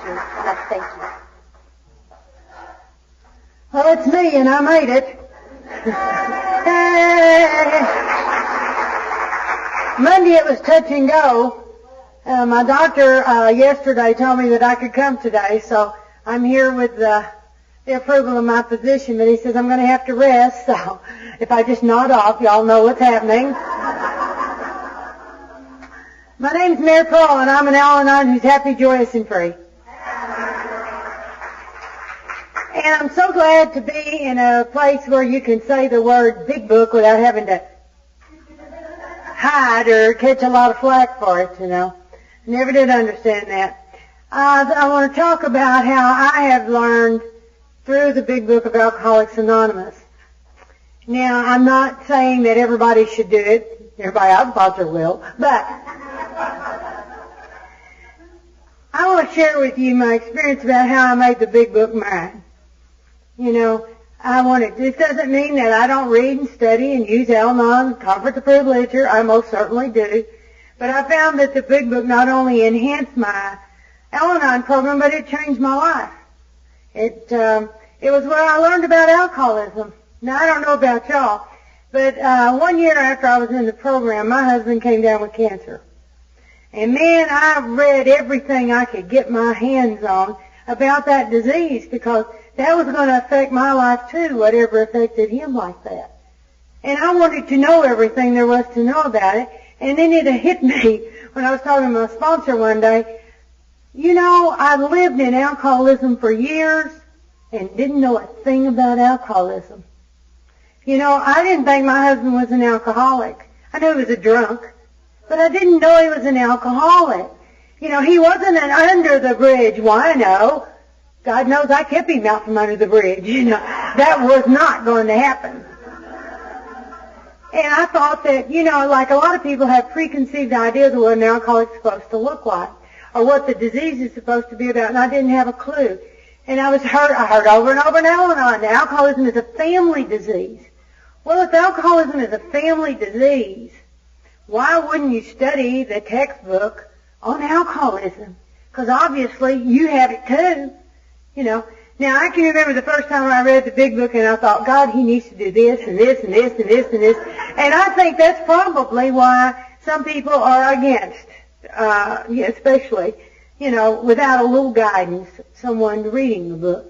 too. I'd like to thank you. Well, it's me, and I made it. Monday it was touch and go. My doctor yesterday told me that I could come today, so I'm here with the approval of my physician, but he says I'm going to have to rest, so if I just nod off, y'all know what's happening. My name's Mary Pearl, and I'm an Al-Anon who's happy, joyous, and free. And I'm so glad to be in a place where you can say the word big book without having to hide or catch a lot of flack for it, you know. Never did understand that. I want to talk about how I have learned through the big book of Alcoholics Anonymous. Now, I'm not saying that everybody should do it. Everybody I've sponsored will. But I want to share with you my experience about how I made the big book mine. You know, this doesn't mean that I don't read and study and use Al-Anon, conference-approved literature. I most certainly do. But I found that the big book not only enhanced my Al-Anon program, but it changed my life. It was where I learned about alcoholism. Now, I don't know about y'all, but 1 year after I was in the program, my husband came down with cancer. And man, I read everything I could get my hands on about that disease, because that was going to affect my life too, whatever affected him like that. And I wanted to know everything there was to know about it. And then it hit me when I was talking to my sponsor one day. You know, I lived in alcoholism for years and didn't know a thing about alcoholism. You know, I didn't think my husband was an alcoholic. I knew he was a drunk, but I didn't know he was an alcoholic. You know, he wasn't an under the bridge wino. God knows I kept him out from under the bridge. You know, that was not going to happen. And I thought that, you know, like a lot of people have preconceived ideas of what an alcoholic's supposed to look like, or what the disease is supposed to be about, and I didn't have a clue. And I heard over and over and over that alcoholism is a family disease. Well, if alcoholism is a family disease, why wouldn't you study the textbook on alcoholism? Because obviously you have it too. You know, now I can remember the first time I read the big book and I thought, God, he needs to do this and this and this and this and this. And I think that's probably why some people are against, especially, you know, without a little guidance, someone reading the book.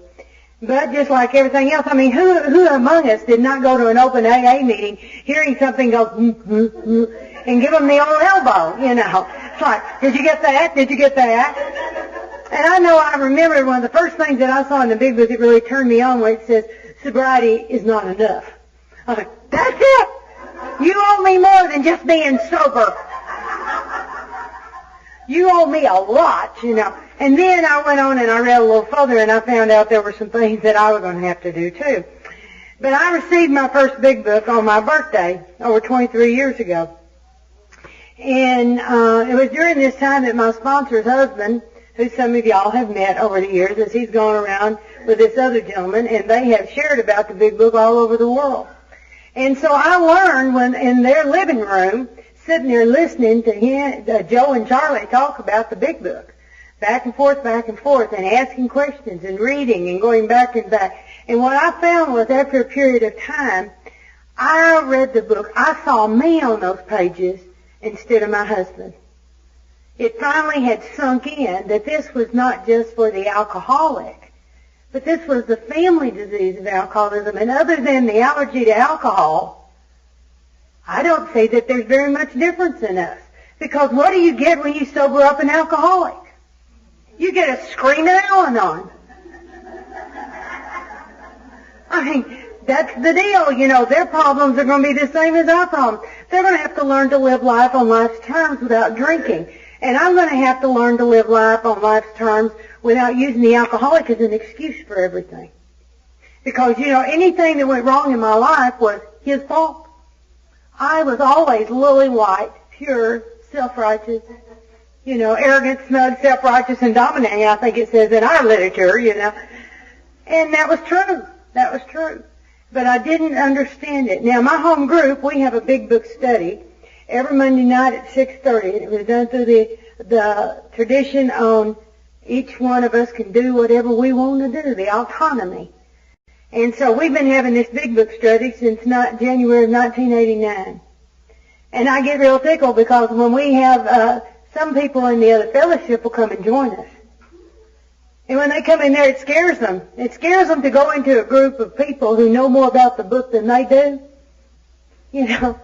But just like everything else, I mean, who among us did not go to an open AA meeting hearing something go, and give them the old elbow, you know. It's like, did you get that? Did you get that? And I know I remember one of the first things that I saw in the big book that really turned me on, where it says, sobriety is not enough. I was like, that's it! You owe me more than just being sober. You owe me a lot, you know. And then I went on and I read a little further, and I found out there were some things that I was going to have to do too. But I received my first big book on my birthday over 23 years ago. And it was during this time that my sponsor's husband, who some of y'all have met over the years, as he's gone around with this other gentleman, and they have shared about the big book all over the world. And so I learned when in their living room, sitting there listening to him, Joe and Charlie talk about the big book, back and forth, and asking questions and reading and going back and back. And what I found was after a period of time, I read the book. I saw me on those pages instead of my husband. It finally had sunk in that this was not just for the alcoholic, but this was the family disease of alcoholism. And other than the allergy to alcohol, I don't say that there's very much difference in us. Because what do you get when you sober up an alcoholic? You get a screaming Al-Anon. I mean, that's the deal. You know, their problems are going to be the same as our problems. They're going to have to learn to live life on life's terms without drinking. And I'm going to have to learn to live life on life's terms without using the alcoholic as an excuse for everything. Because, you know, anything that went wrong in my life was his fault. I was always lily white, pure, self-righteous, you know, arrogant, smug, self-righteous, and dominating, I think it says in our literature, you know. And that was true. That was true. But I didn't understand it. Now, my home group, we have a big book study every Monday night at 6:30. It was done through the tradition on Each one of us can do whatever we want to do, the autonomy. And so we've been having this big book study since January of 1989. And I get real tickled because when we have some people in the other fellowship will come and join us. And when they come in there, it scares them. It scares them to go into a group of people who know more about the book than they do. You know.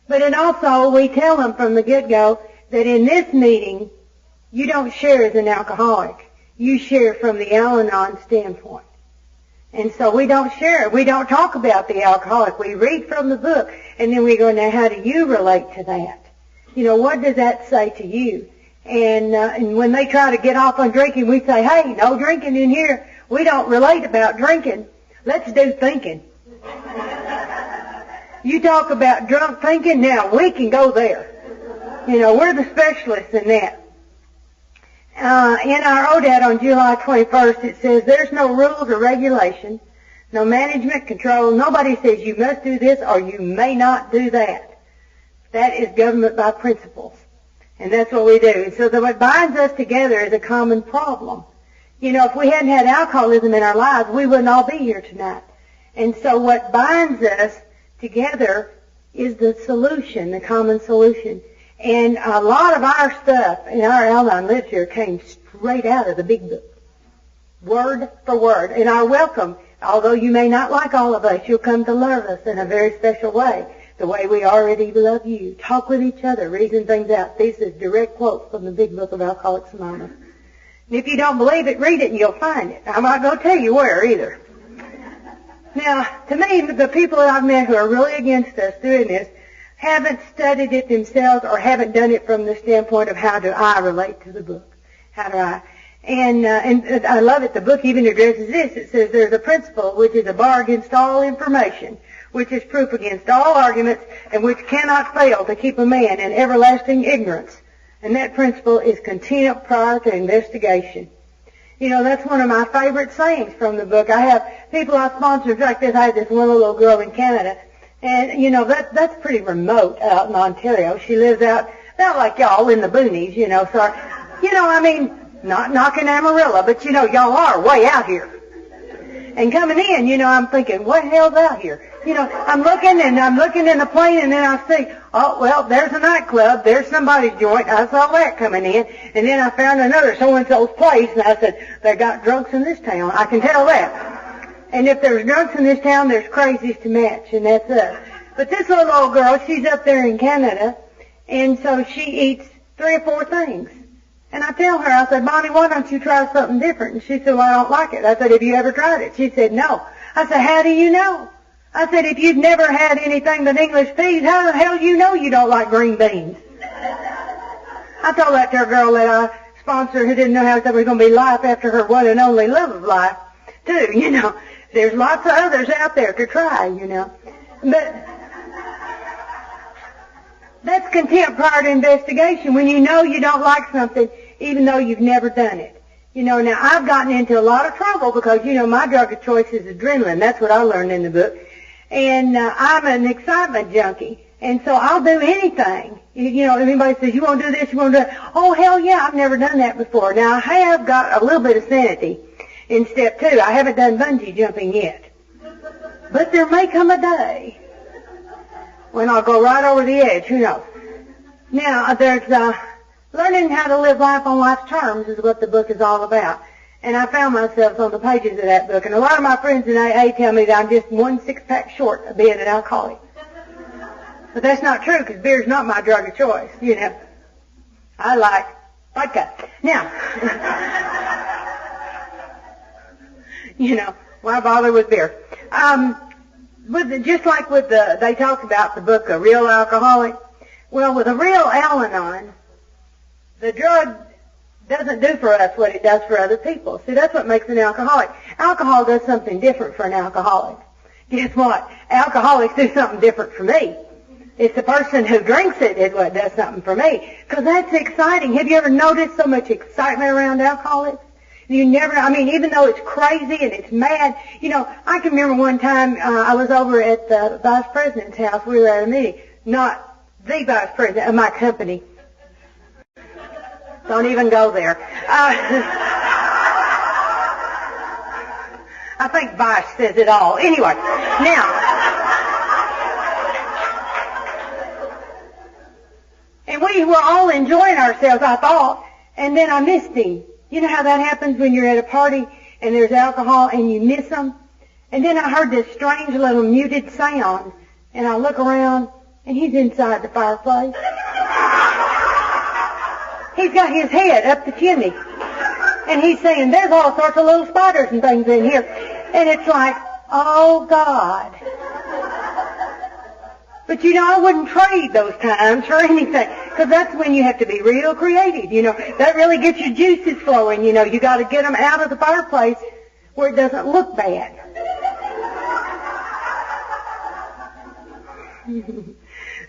But then also we tell them from the get-go that in this meeting, you don't share as an alcoholic. You share from the Al-Anon standpoint. And so we don't share. We don't talk about the alcoholic. We read from the book, and then we go, now how do you relate to that? You know, what does that say to you? And when they try to get off on drinking, we say, hey, no drinking in here. We don't relate about drinking. Let's do thinking. You talk about drunk thinking, now we can go there. You know, we're the specialists in that. In our ODAT on July 21st, it says there's no rules or regulation, no management control. Nobody says you must do this or you may not do that. That is government by principles. And that's what we do. And so what binds us together is a common problem. You know, if we hadn't had alcoholism in our lives, we wouldn't all be here tonight. And so what binds us together is the solution, the common solution. And a lot of our stuff in our Al-Anon literature came straight out of the big book, word for word. And our welcome, although you may not like all of us, you'll come to love us in a very special way, the way we already love you. Talk with each other, reason things out. This is direct quotes from the big book of Alcoholics Anonymous. And if you don't believe it, read it and you'll find it. I'm not going to tell you where either. Now, to me, the people that I've met who are really against us doing this haven't studied it themselves or haven't done it from the standpoint of how do I relate to the book. How do I? And I love it. The book even addresses this. It says there's a principle which is a bar against all information, which is proof against all arguments, and which cannot fail to keep a man in everlasting ignorance. And that principle is contempt prior to investigation. You know, that's one of my favorite sayings from the book. I have people I sponsor like this. I had this one little girl in Canada. And, you know, that's pretty remote out in Ontario. She lives out like y'all in the boonies, you know. So, you know, I mean, not knocking Amarillo, but, you know, y'all are way out here. And coming in, you know, I'm thinking, what hell's out here? You know, I'm looking in the plane, and then I see, oh, well, there's a nightclub. There's somebody's joint. I saw that coming in. And then I found another so-and-so's place, and I said, they got drunks in this town. I can tell that. And if there's drunks in this town, there's crazies to match, and that's us. But this little old girl, she's up there in Canada, and so she eats 3 or 4 things. And I tell her, I said, Bonnie, why don't you try something different? And she said, well, I don't like it. I said, have you ever tried it? She said, no. I said, how do you know? I said, if you've never had anything but English peas, how the hell do you know you don't like green beans? I told that to a girl that I sponsored who didn't know how there was going to be life after her one and only love of life, too, you know. There's lots of others out there to try, you know. But that's contempt prior to investigation, when you know you don't like something, even though you've never done it. You know, now I've gotten into a lot of trouble because, you know, my drug of choice is adrenaline. That's what I learned in the book. And I'm an excitement junkie. And so I'll do anything. You know, if anybody says, you want to do this, you want to do that. Oh, hell yeah, I've never done that before. Now, I have got a little bit of sanity in step 2. I haven't done bungee jumping yet. But there may come a day when I'll go right over the edge. Who knows? Now, there's learning how to live life on life's terms is what the book is all about. And I found myself on the pages of that book. And a lot of my friends in AA tell me that I'm just 1 6-pack short of being an alcoholic. But that's not true, because beer's not my drug of choice, you know. I like vodka. Now, you know, why bother with beer? Just like with they talk about the book, A Real Alcoholic. Well, with a real Al-Anon, the drug doesn't do for us what it does for other people. See, that's what makes an alcoholic. Alcohol does something different for an alcoholic. Guess what? Alcoholics do something different for me. It's the person who drinks it is what does something for me. Because that's exciting. Have you ever noticed so much excitement around alcoholics? You never, I mean, even though it's crazy and it's mad, you know, I can remember one time I was over at the vice president's house. We were at a meeting. Not the vice president of my company. Don't even go there. great vice says it all. Anyway, now, and we were all enjoying ourselves, I thought, and then I missed him. You know how that happens when you're at a party and there's alcohol and you miss them? And then I heard this strange little muted sound, and I look around, and he's inside the fireplace. He's got his head up the chimney, and he's saying, there's all sorts of little spiders and things in here. And it's like, oh, God. But, you know, I wouldn't trade those times for anything, because that's when you have to be real creative, you know. That really gets your juices flowing, you know. You got to get them out of the fireplace where it doesn't look bad.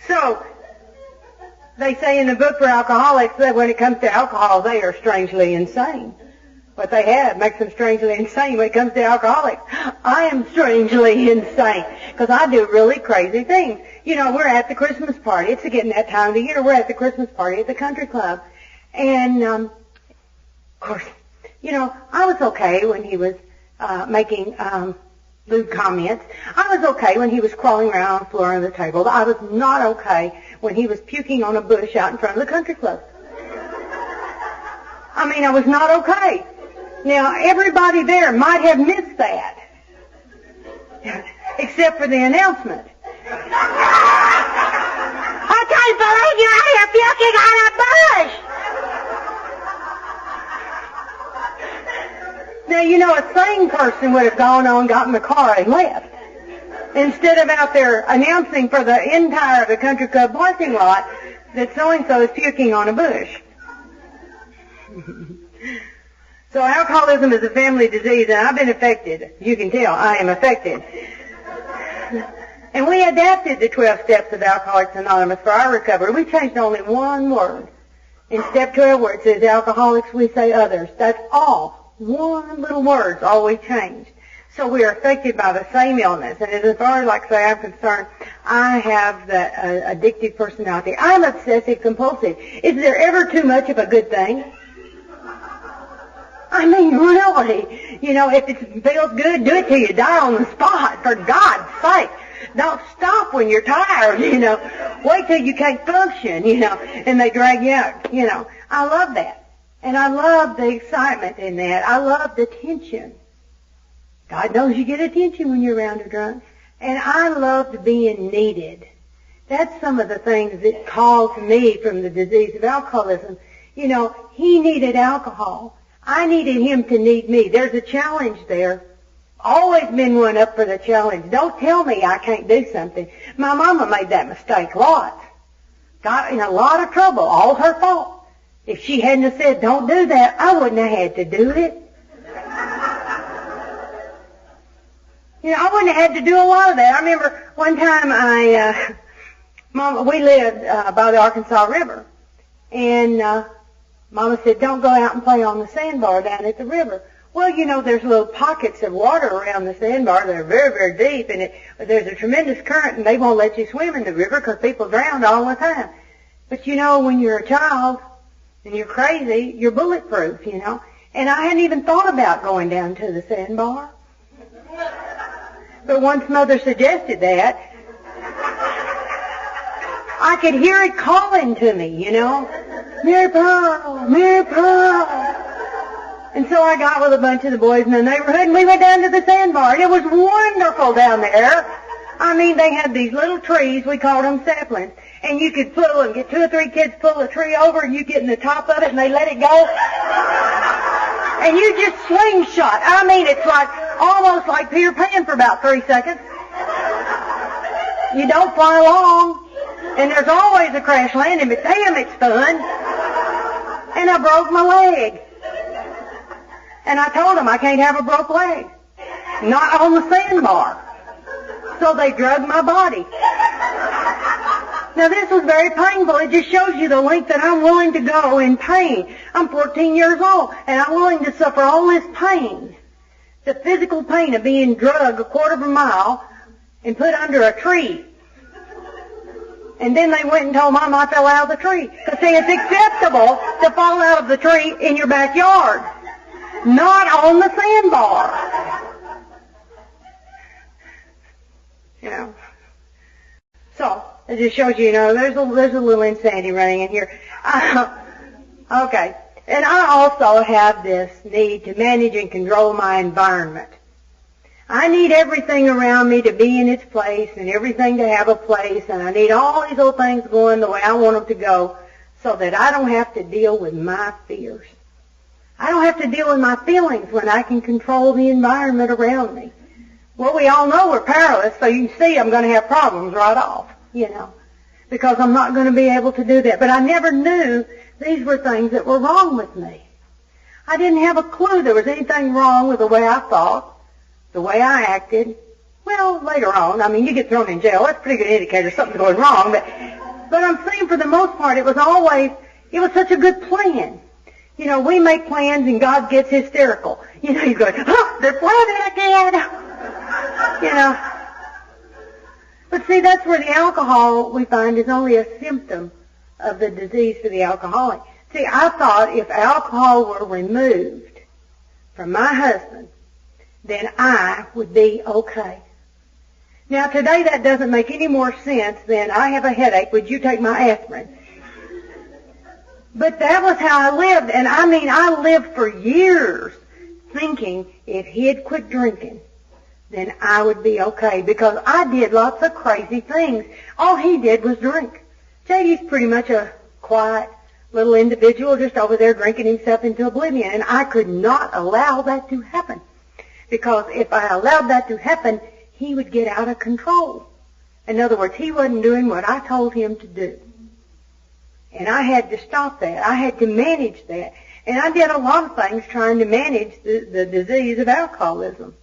So, they say in the book for alcoholics that when it comes to alcohol, they are strangely insane. What they have makes them strangely insane. When it comes to alcoholics, I am strangely insane because I do really crazy things. You know, we're at the Christmas party. It's getting that time of the year. We're at the Christmas party at the country club. And, of course, you know, I was okay when he was making lewd comments. I was okay when he was crawling around on the floor under the table. I was not okay when he was puking on a bush out in front of the country club. I mean, I was not okay. Now, everybody there might have missed that, except for the announcement. I can't believe you're out here puking on a bush! Now, you know, a sane person would have gone on, got in the car, and left. Instead of out there announcing for the entire of the country club parking lot that so-and-so is puking on a bush. So alcoholism is a family disease, and I've been affected. You can tell I am affected. And we adapted the 12 steps of Alcoholics Anonymous for our recovery. We changed only one word. In step 12 where it says alcoholics, we say others. That's all. One little word's all we changed. So we are affected by the same illness. And as far as, like I say, I'm concerned, I have the addictive personality. I'm obsessive compulsive. Is there ever too much of a good thing? I mean, really. You know, if it feels good, do it till you die on the spot, for God's sake. Don't stop when you're tired, you know. Wait till you can't function, you know, and they drag you out, you know. I love that. And I love the excitement in that. I love the tension. God knows you get attention when you're around a drunk. And I loved being needed. That's some of the things that caused me from the disease of alcoholism. You know, he needed alcohol. I needed him to need me. There's a challenge there. Always been one up for the challenge. Don't tell me I can't do something. My mama made that mistake lots. Got in a lot of trouble. All her fault. If she hadn't have said, don't do that, I wouldn't have had to do it. You know, I wouldn't have had to do a lot of that. I remember one time we lived by the Arkansas River. And Mama said, don't go out and play on the sandbar down at the river. Well, you know, there's little pockets of water around the sandbar that are very, very deep, and there's a tremendous current, and they won't let you swim in the river because people drown all the time. But, you know, when you're a child and you're crazy, you're bulletproof, you know. And I hadn't even thought about going down to the sandbar. But once Mother suggested that, I could hear it calling to me, you know. Mary Pearl, Mary Pearl. And so I got with a bunch of the boys in the neighborhood, and we went down to the sandbar. And it was wonderful down there. I mean, they had these little trees, we called them saplings, and you could pull and get 2 or 3 kids pull a tree over, and you get in the top of it, and they let it go. And you just slingshot. I mean, it's like almost like Peter Pan for about 3 seconds. You don't fly long. And there's always a crash landing, but damn, it's fun. And I broke my leg. And I told them I can't have a broke leg. Not on the sandbar. So they drugged my body. Now this was very painful. It just shows you the length that I'm willing to go in pain. I'm 14 years old, and I'm willing to suffer all this pain. The physical pain of being drugged 1/4 mile and put under a tree. And then they went and told Mom I fell out of the tree. Because see, it's acceptable to fall out of the tree in your backyard, not on the sandbar. you know. So, it just shows you, there's a little insanity running in here. Okay. And I also have this need to manage and control my environment. I need everything around me to be in its place and everything to have a place, and I need all these little things going the way I want them to go so that I don't have to deal with my fears. I don't have to deal with my feelings when I can control the environment around me. Well, we all know we're powerless, so you can see I'm going to have problems right off, because I'm not going to be able to do that. But I never knew these were things that were wrong with me. I didn't have a clue there was anything wrong with the way I thought, the way I acted. Well, later on, you get thrown in jail. That's a pretty good indicator something's going wrong. But I'm saying for the most part, it was such a good plan. We make plans and God gets hysterical. He's going, they're planning again. But see, that's where the alcohol, we find, is only a symptom of the disease for the alcoholic. See, I thought if alcohol were removed from my husband, then I would be okay. Now, today that doesn't make any more sense than I have a headache, would you take my aspirin? But that was how I lived, and I lived for years thinking if he had quit drinking, then I would be okay, because I did lots of crazy things. All he did was drink. JD's pretty much a quiet little individual just over there drinking himself into oblivion, and I could not allow that to happen, because if I allowed that to happen, he would get out of control. In other words, he wasn't doing what I told him to do. And I had to stop that. I had to manage that. And I did a lot of things trying to manage the disease of alcoholism.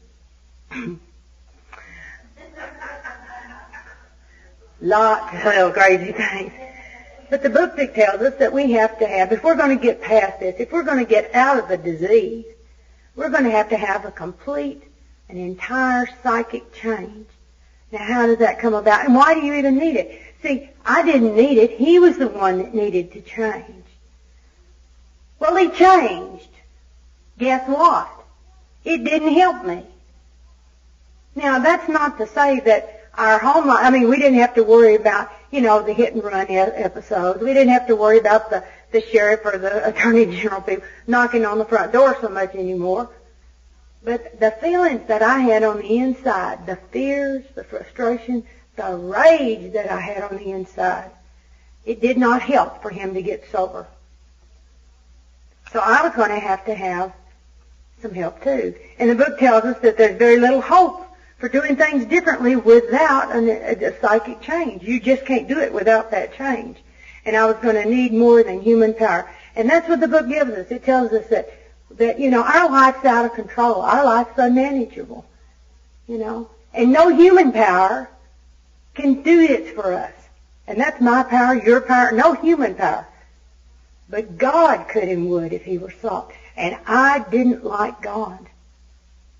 Lots of little crazy things. But the book tells us that we have to have, if we're going to get past this, if we're going to get out of the disease, we're going to have a complete, an entire psychic change. Now, how does that come about? And why do you even need it? See, I didn't need it. He was the one that needed to change. Well, he changed. Guess what? It didn't help me. Now, that's not to say that our home life, we didn't have to worry about, the hit and run episodes. We didn't have to worry about the sheriff or the attorney general people knocking on the front door so much anymore. But the feelings that I had on the inside, the fears, the frustration, the rage that I had on the inside, it did not help for him to get sober. So I was going to have some help too. And the book tells us that there's very little hope for doing things differently without a psychic change. You just can't do it without that change. And I was going to need more than human power. And that's what the book gives us. It tells us that our life's out of control. Our life's unmanageable. And no human power can do this for us. And that's my power, your power, no human power. But God could and would if he were sought. And I didn't like God.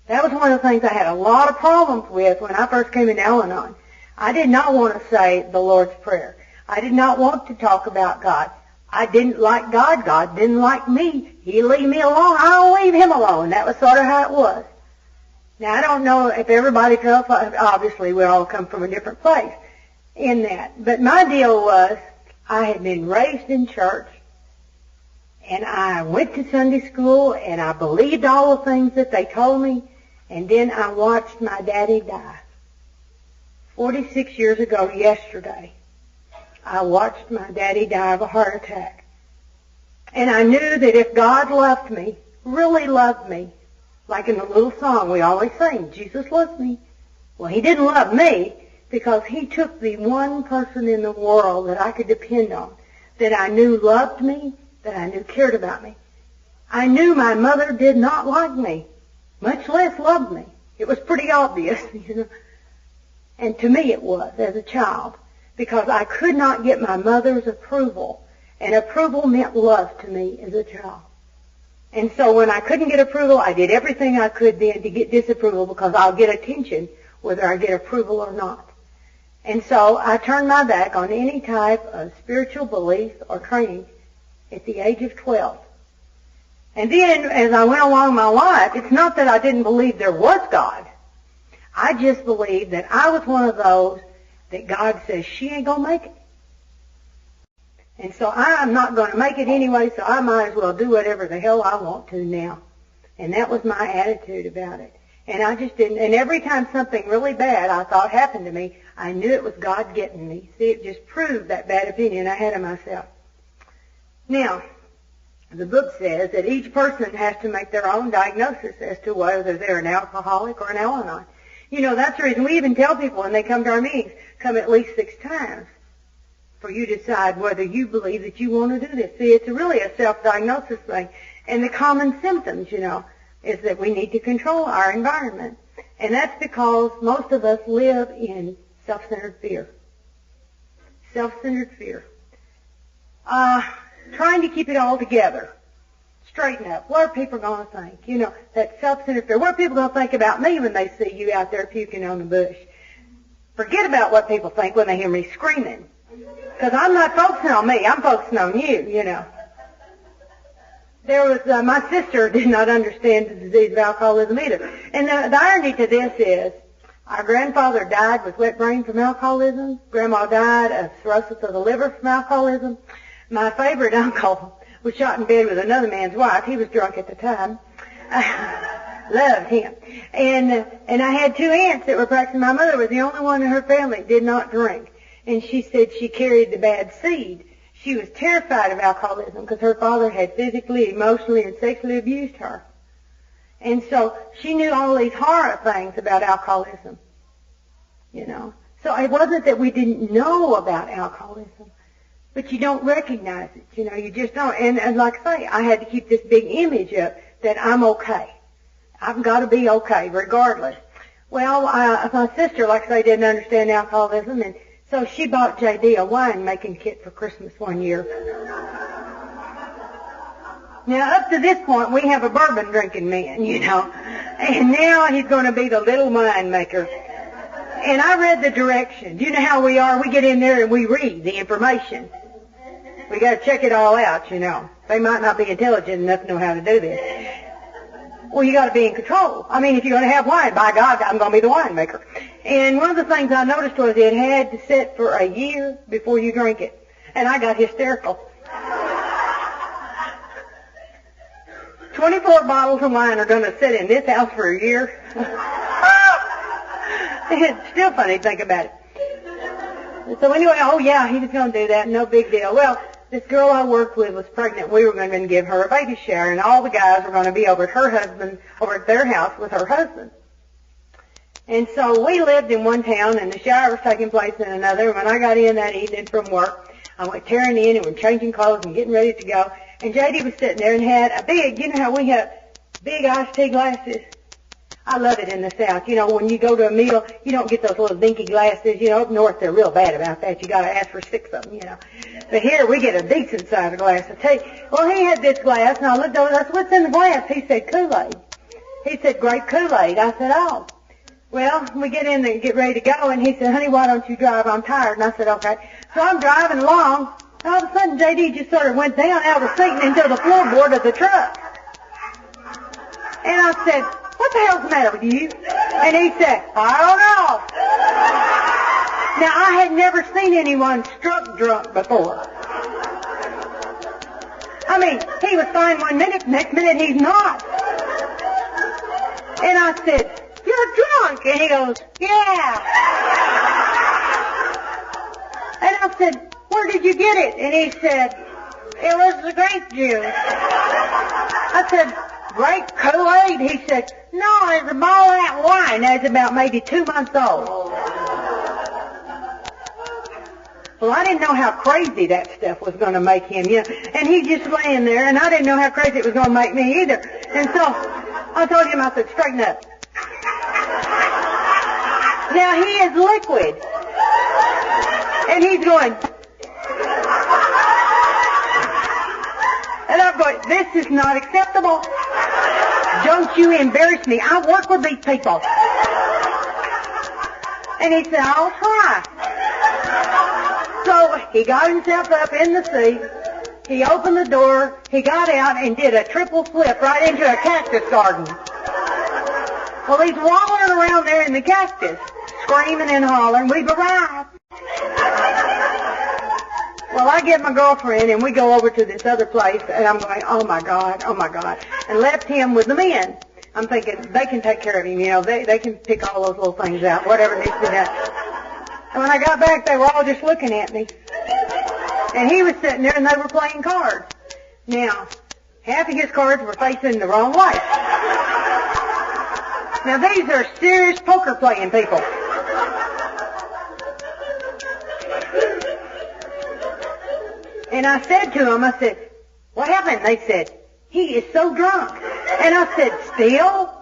That was one of the things I had a lot of problems with when I first came into Al-Anon. I did not want to say the Lord's Prayer. I did not want to talk about God. I didn't like God. God didn't like me. He'd leave me alone. I'll leave him alone. That was sort of how it was. Now, I don't know if everybody felt, obviously we all come from a different place in that. But my deal was, I had been raised in church, and I went to Sunday school, and I believed all the things that they told me, and then I watched my daddy die. 46 years ago yesterday, I watched my daddy die of a heart attack. And I knew that if God loved me, really loved me, like in the little song we always sing, Jesus loves me. Well, he didn't love me because he took the one person in the world that I could depend on, that I knew loved me, that I knew cared about me. I knew my mother did not like me, much less loved me. It was pretty obvious, And to me it was, as a child, because I could not get my mother's approval, and approval meant love to me as a child. And so when I couldn't get approval, I did everything I could then to get disapproval, because I'll get attention whether I get approval or not. And so I turned my back on any type of spiritual belief or training at the age of 12. And then as I went along my life, it's not that I didn't believe there was God. I just believed that I was one of those that God says she ain't going to make it. And so I'm not going to make it anyway, so I might as well do whatever the hell I want to now. And that was my attitude about it. And I just didn't, and every time something really bad I thought happened to me, I knew it was God getting me. See, it just proved that bad opinion I had of myself. Now, the book says that each person has to make their own diagnosis as to whether they're an alcoholic or an Al-Anon. You know, that's the reason we even tell people when they come to our meetings, come at least 6 times for you to decide whether you believe that you want to do this. See, it's really a self-diagnosis thing. And the common symptoms, you know, is that we need to control our environment. And that's because most of us live in self-centered fear. Self-centered fear. Trying to keep it all together. Straighten up. What are people going to think? You know, that self-centered fear. What are people going to think about me when they see you out there puking on the bush? Forget about what people think when they hear me screaming. Because I'm not focusing on me. I'm focusing on you, you know. There was, my sister did not understand the disease of alcoholism either. And the irony to this is, our grandfather died with wet brain from alcoholism. Grandma died of cirrhosis of the liver from alcoholism. My favorite uncle was shot in bed with another man's wife. He was drunk at the time. Loved him. And I had 2 aunts that were practicing. My mother was the only one in her family that did not drink. And she said she carried the bad seed. She was terrified of alcoholism because her father had physically, emotionally, and sexually abused her. And so she knew all these horror things about alcoholism, you know. So it wasn't that we didn't know about alcoholism, but you don't recognize it, you know. You just don't. And like I say, I had to keep this big image up that I'm okay. I've got to be okay regardless. Well, my sister, like I say, didn't understand alcoholism, and so she bought J.D. a wine-making kit for Christmas one year. Now, up to this point, we have a bourbon-drinking man, you know, and now he's going to be the little winemaker. And I read the directions. You know how we are? We get in there and we read the information. We got to check it all out, you know. They might not be intelligent enough to know how to do this. Well, you got to be in control. I mean, if you're going to have wine, by God, I'm going to be the winemaker. And one of the things I noticed was it had to sit for a year before you drink it. And I got hysterical. 24 bottles of wine are going to sit in this house for a year. It's still funny to think about it. So anyway, oh yeah, he was going to do that. No big deal. Well, this girl I worked with was pregnant. We were going to give her a baby shower, and all the guys were going to be over at their house with her husband. And so we lived in one town, and the shower was taking place in another. And when I got in that evening from work, I went tearing in and was changing clothes and getting ready to go. And J.D. was sitting there and had a big, you know how we have big iced tea glasses? I love it in the South. You know, when you go to a meal, you don't get those little dinky glasses. You know, up north they're real bad about that. You got to ask for 6 of them, you know. But here we get a decent sized glass of tea. Well, he had this glass, and I looked over. I said, "What's in the glass?" He said, "Kool-Aid." He said, "Grape Kool-Aid." I said, "Oh." Well, we get in there and get ready to go, and he said, "Honey, why don't you drive? I'm tired." And I said, "Okay." So I'm driving along, and all of a sudden J.D. just sort of went down out of the seat and into the floorboard of the truck. And I said, "What the hell's the matter with you?" And he said, "I don't know." Now, I had never seen anyone struck drunk before. I mean, he was fine one minute, next minute he's not. And I said, "You're drunk." And he goes, "Yeah." And I said, "Where did you get it?" And he said, "It was the grape juice." I said, "Grape Kool-Aid?" He said, "No, it's a bottle of that wine that's about maybe 2 months old." Well, I didn't know how crazy that stuff was going to make him, you know. And he's just laying there, and I didn't know how crazy it was going to make me either. And so I told him, I said, "Straighten up." Now, he is liquid. And he's going. And I'm going, "This is not acceptable. Don't you embarrass me. I work with these people." And he said, "I'll try." So he got himself up in the seat. He opened the door. He got out and did a triple flip right into a cactus garden. Well, he's wallowing around there in the cactus, screaming and hollering, "We've arrived." Well, I get my girlfriend, and we go over to this other place, and I'm going, oh, my God, and left him with the men. I'm thinking, they can take care of him, they can pick all those little things out, whatever needs to be done. And when I got back, they were all just looking at me. And he was sitting there, and they were playing cards. Now, half of his cards were facing the wrong way. Now, these are serious poker playing people. And I said to them, I said, "What happened?" They said, "He is so drunk." And I said, "Still?"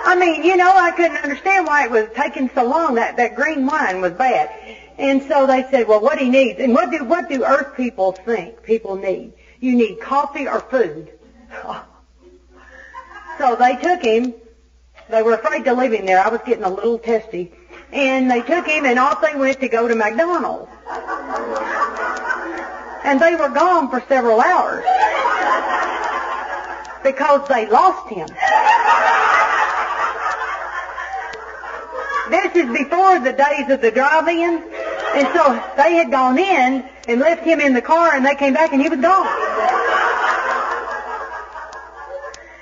I mean, I couldn't understand why it was taking so long. That green wine was bad. And so they said, well, what he needs, and what do earth people think people need? You need coffee or food. So they took him. They were afraid to leave him there. I was getting a little testy. And they took him, and off they went to go to McDonald's. And they were gone for several hours because they lost him. This is before the days of the drive-in. And so they had gone in and left him in the car, and they came back, and he was gone.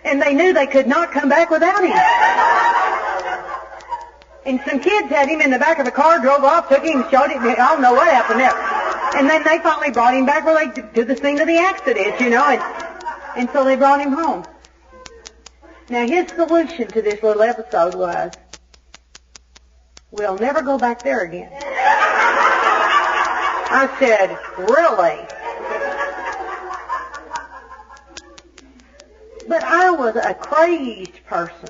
And they knew they could not come back without him. And some kids had him in the back of the car, drove off, took him, showed him. I don't know what happened there. And then they finally brought him back to the scene of the accident, and so they brought him home. Now, his solution to this little episode was, we'll never go back there again. I said, really? But I was a crazed person.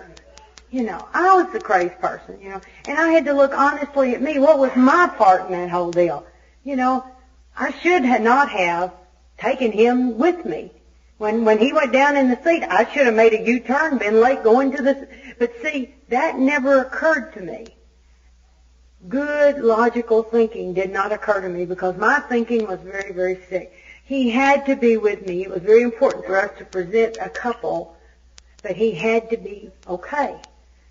I was the crazed person, and I had to look honestly at me. What was my part in that whole deal? I should not have taken him with me. When he went down in the seat, I should have made a U-turn, been late going to the... But see, that never occurred to me. Good, logical thinking did not occur to me because my thinking was very, very sick. He had to be with me. It was very important for us to present a couple, but he had to be okay.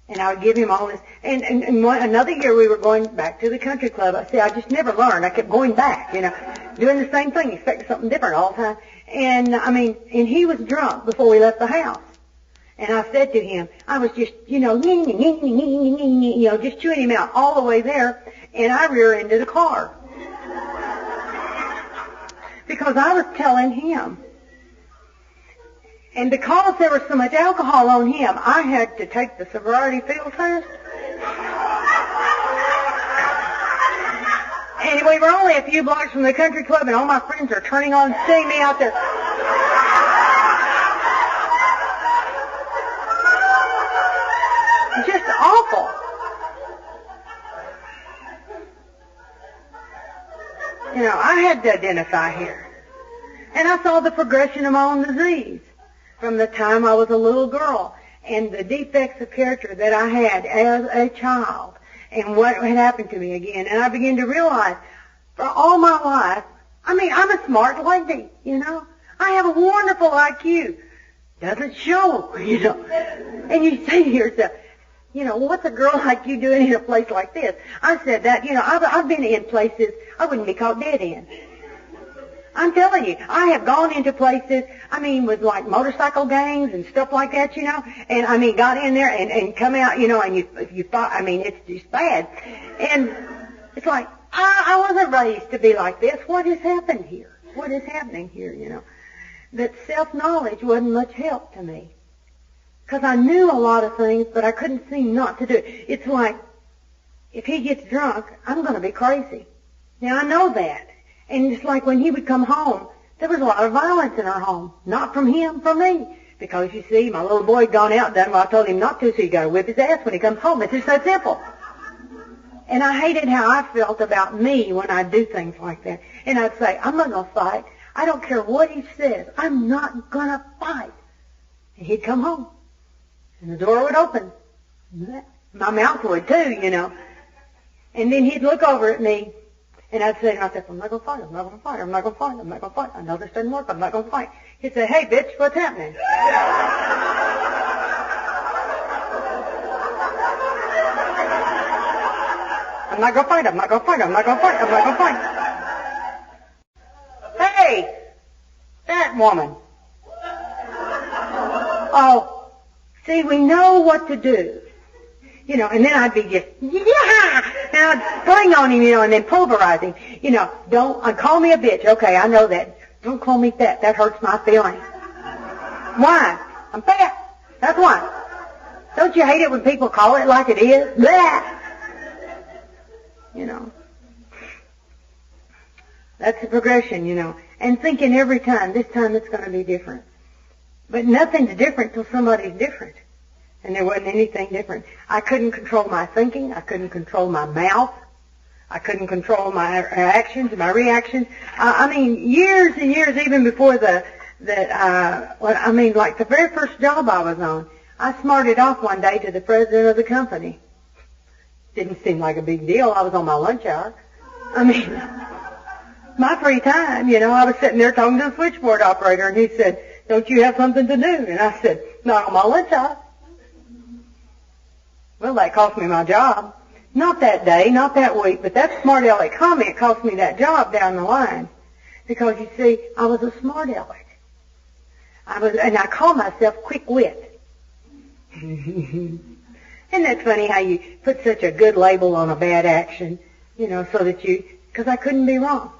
And I would give him all this. And another year we were going back to the country club. I just never learned. I kept going back, doing the same thing, expecting something different all the time. And he was drunk before we left the house. And I said to him, I was just, just chewing him out all the way there, and I rear-ended the car. Because I was telling him. And because there was so much alcohol on him, I had to take the sobriety field test. And we were only a few blocks from the country club, and all my friends are turning on, seeing me out there. Just awful. I had to identify here. And I saw the progression of my own disease from the time I was a little girl and the defects of character that I had as a child and what had happened to me again. And I began to realize for all my life, I'm a smart lady, I have a wonderful IQ. Doesn't show, And you say to yourself, what's a girl like you doing in a place like this? I said that, I've been in places I wouldn't be caught dead in. I'm telling you, I have gone into places, with like motorcycle gangs and stuff like that, and got in there and come out, and you thought, it's just bad. And it's like, I wasn't raised to be like this. What has happened here? What is happening here, That self-knowledge wasn't much help to me. Because I knew a lot of things, but I couldn't seem not to do it. It's like, if he gets drunk, I'm going to be crazy. Now, I know that. And it's like when he would come home, there was a lot of violence in our home. Not from him, from me. Because, you see, my little boy had gone out and done what I told him not to, so you got to whip his ass when he comes home. It's just that simple. And I hated how I felt about me when I'd do things like that. And I'd say, I'm not going to fight. I don't care what he says. I'm not going to fight. And he'd come home. And the door would open. My mouth would too, And then he'd look over at me. And I'd say to myself, I'm not going to fight, I'm not going to fight, I'm not going to fight, I'm not going to fight. I know this doesn't work, I'm not going to fight. He'd say, hey, bitch, what's happening? not going to fight. I'm not going to fight. I'm not going to fight. I'm not going to fight. Hey, that woman. Oh, see, we know what to do. You know, and then I'd be just, yeah! And I'd spring on him, you know, and then pulverize him. You know, don't, call me a bitch. Okay, I know that. Don't call me fat. That hurts my feelings. Why? I'm fat. That's why. Don't you hate it when people call it like it is? Blah! You know. That's the progression, you know. And thinking every time, this time it's going to be different. But nothing's different till somebody's different. And there wasn't anything different. I couldn't control my thinking. I couldn't control my mouth. I couldn't control my actions, my reactions. I mean, years and years, even before like the very first job I was on, I smarted off one day to the president of the company. Didn't seem like a big deal. I was on my lunch hour. I mean, my free time, you know, I was sitting there talking to the switchboard operator, and he said, "Don't you have something to do?" And I said, "Not on my lunch hour." Well, that cost me my job. Not that day, not that week, but that smart aleck comment cost me that job down the line. Because, you see, I was a smart aleck. And I call myself quick wit. Isn't that funny how you put such a good label on a bad action, you know, so that because I couldn't be wrong.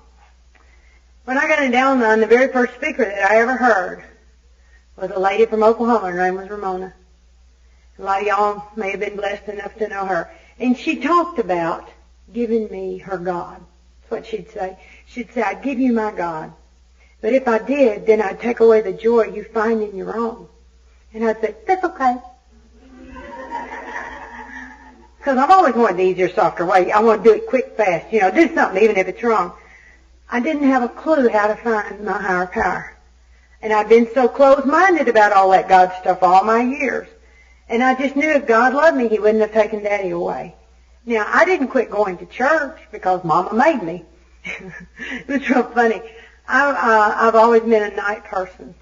When I got it down on the very first speaker that I ever heard was a lady from Oklahoma. Her name was Ramona. A lot of y'all may have been blessed enough to know her. And she talked about giving me her God. That's what she'd say. She'd say, "I'd give you my God. But if I did, then I'd take away the joy you find in your own." And I'd say, "That's okay." Because I've always wanted the easier, softer way. I want to do it quick, fast. You know, do something even if it's wrong. I didn't have a clue how to find my higher power. And I'd been so closed-minded about all that God stuff all my years. And I just knew if God loved me, He wouldn't have taken Daddy away. Now, I didn't quit going to church because Mama made me. It was real funny. I've always been a night person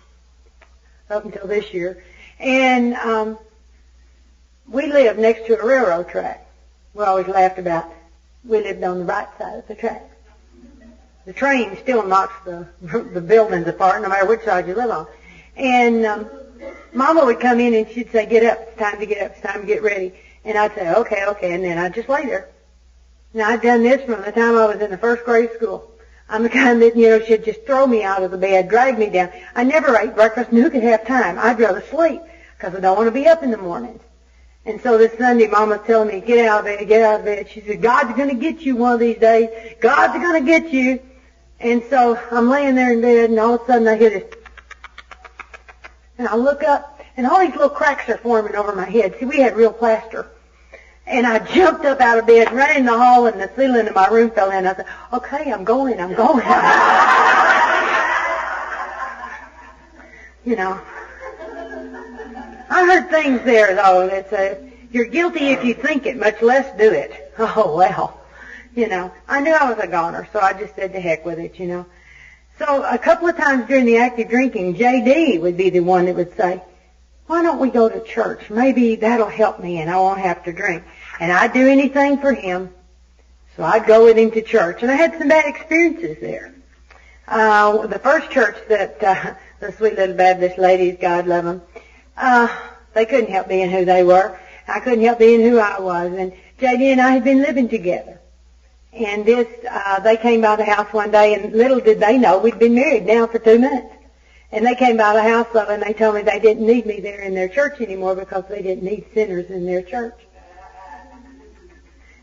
up until this year. And we lived next to a railroad track. We always laughed about we lived on the right side of the track. The train still knocks the buildings apart no matter which side you live on. And Mama would come in and she'd say, "Get up, it's time to get up, it's time to get ready." And I'd say, okay, and then I'd just lay there. Now, I'd done this from the time I was in the first grade school. I'm the kind that, you know, she'd just throw me out of the bed, drag me down. I never ate breakfast, and who could have time? I'd rather sleep, because I don't want to be up in the mornings. And so this Sunday, Mama's telling me, get out of bed, get out of bed. She said, "God's going to get you one of these days. God's going to get you." And so I'm laying there in bed, and all of a sudden I hear this. And I look up, and all these little cracks are forming over my head. See, we had real plaster. And I jumped up out of bed, ran in the hall, and the ceiling of my room fell in. I said, "Okay, I'm going. You know. I heard things there, though, that said, "You're guilty if you think it, much less do it." Oh, well. You know, I knew I was a goner, so I just said to heck with it, you know. So a couple of times during the active drinking, J.D. would be the one that would say, "Why don't we go to church? Maybe that'll help me and I won't have to drink." And I'd do anything for him. So I'd go with him to church. And I had some bad experiences there. The first church that the sweet little Baptist ladies, God love them, they couldn't help being who they were. I couldn't help being who I was. And J.D. and I had been living together. And they came by the house one day, and little did they know we'd been married now for 2 months. And they came by the house and they told me they didn't need me there in their church anymore because they didn't need sinners in their church.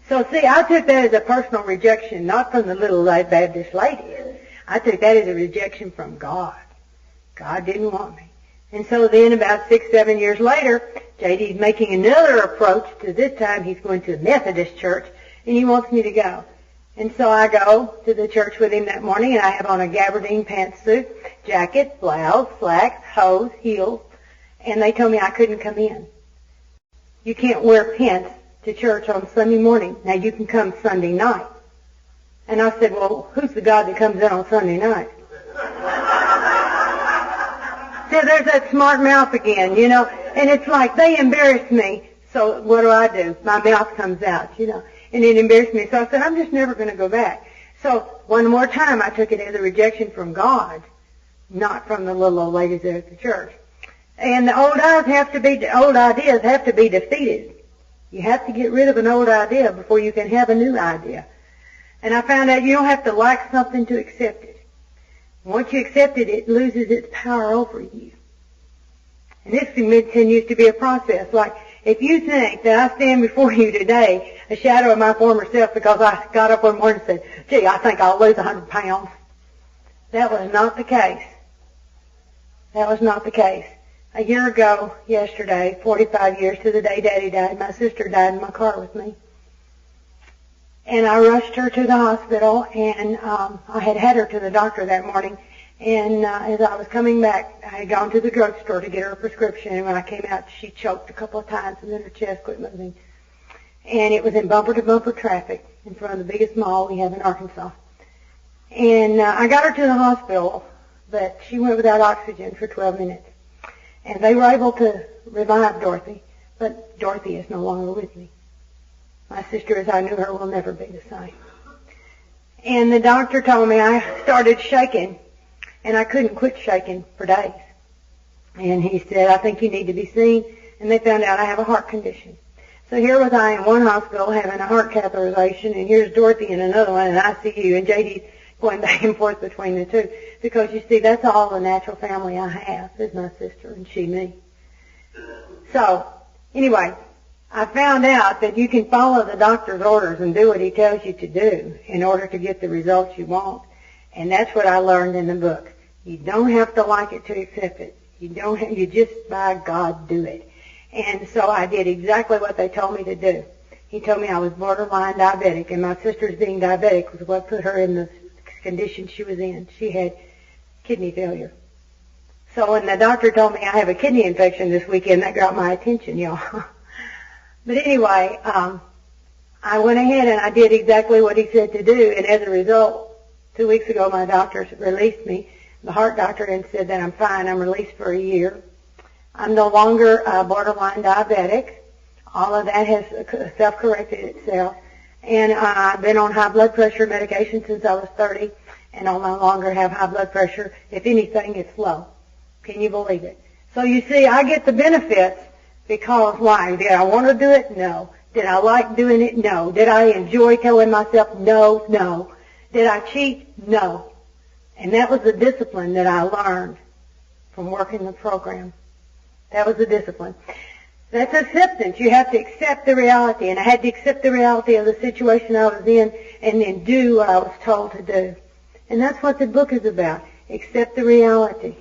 So see, I took that as a personal rejection, not from the little Baptist ladies. I took that as a rejection from God. God didn't want me. And so then about 6, 7 years later, J.D.'s making another approach to this time he's going to a Methodist church, and he wants me to go. And so I go to the church with him that morning, and I have on a gabardine pantsuit, jacket, blouse, slacks, hose, heels, and they told me I couldn't come in. You can't wear pants to church on Sunday morning. Now you can come Sunday night. And I said, "Well, who's the God that comes in on Sunday night?" So there's that smart mouth again, you know, and it's like they embarrassed me, so what do? My mouth comes out, you know. and it embarrassed me. So I said, I'm just never going to go back. So one more time I took it as a rejection from God, not from the little old ladies there at the church. And the old ideas have to be defeated. You have to get rid of an old idea before you can have a new idea. And I found out you don't have to like something to accept it. Once you accept it, it loses its power over you. And this continues to be a process. Like, if you think that I stand before you today, a shadow of my former self, because I got up one morning and said, gee, I think I'll lose 100 pounds. That was not the case. That was not the case. A year ago, yesterday, 45 years to the day Daddy died, my sister died in my car with me. And I rushed her to the hospital, and I had her to the doctor that morning. And as I was coming back, I had gone to the drugstore to get her a prescription, and when I came out, she choked a couple of times, and then her chest quit moving. And it was in bumper-to-bumper traffic in front of the biggest mall we have in Arkansas. And I got her to the hospital, but she went without oxygen for 12 minutes. And they were able to revive Dorothy, but Dorothy is no longer with me. My sister, as I knew her, will never be the same. And the doctor told me I started shaking, and I couldn't quit shaking for days. And he said, I think you need to be seen. And they found out I have a heart condition. So here was I in one hospital having a heart catheterization, and here's Dorothy in another one in ICU, and JD's going back and forth between the two. Because, you see, that's all the natural family I have is my sister and she me. So, anyway, I found out that you can follow the doctor's orders and do what he tells you to do in order to get the results you want. And that's what I learned in the book. You don't have to like it to accept it. You just, by God, do it. And so I did exactly what they told me to do. He told me I was borderline diabetic, and my sister's being diabetic was what put her in the condition she was in. She had kidney failure. So when the doctor told me I have a kidney infection this weekend, that got my attention, y'all. But anyway, I went ahead and I did exactly what he said to do, and as a result, 2 weeks ago my doctor released me, the heart doctor, and said that I'm fine. I'm released for a year. I'm no longer borderline diabetic. All of that has self-corrected itself. And I've been on high blood pressure medication since I was 30, and I no longer have high blood pressure. If anything, it's low. Can you believe it? So you see, I get the benefits because why? Did I want to do it? No. Did I like doing it? No. Did I enjoy telling myself no? No. Did I cheat? No. And that was the discipline that I learned from working the program. That was the discipline. That's acceptance. You have to accept the reality. And I had to accept the reality of the situation I was in and then do what I was told to do. And that's what the book is about. Accept the reality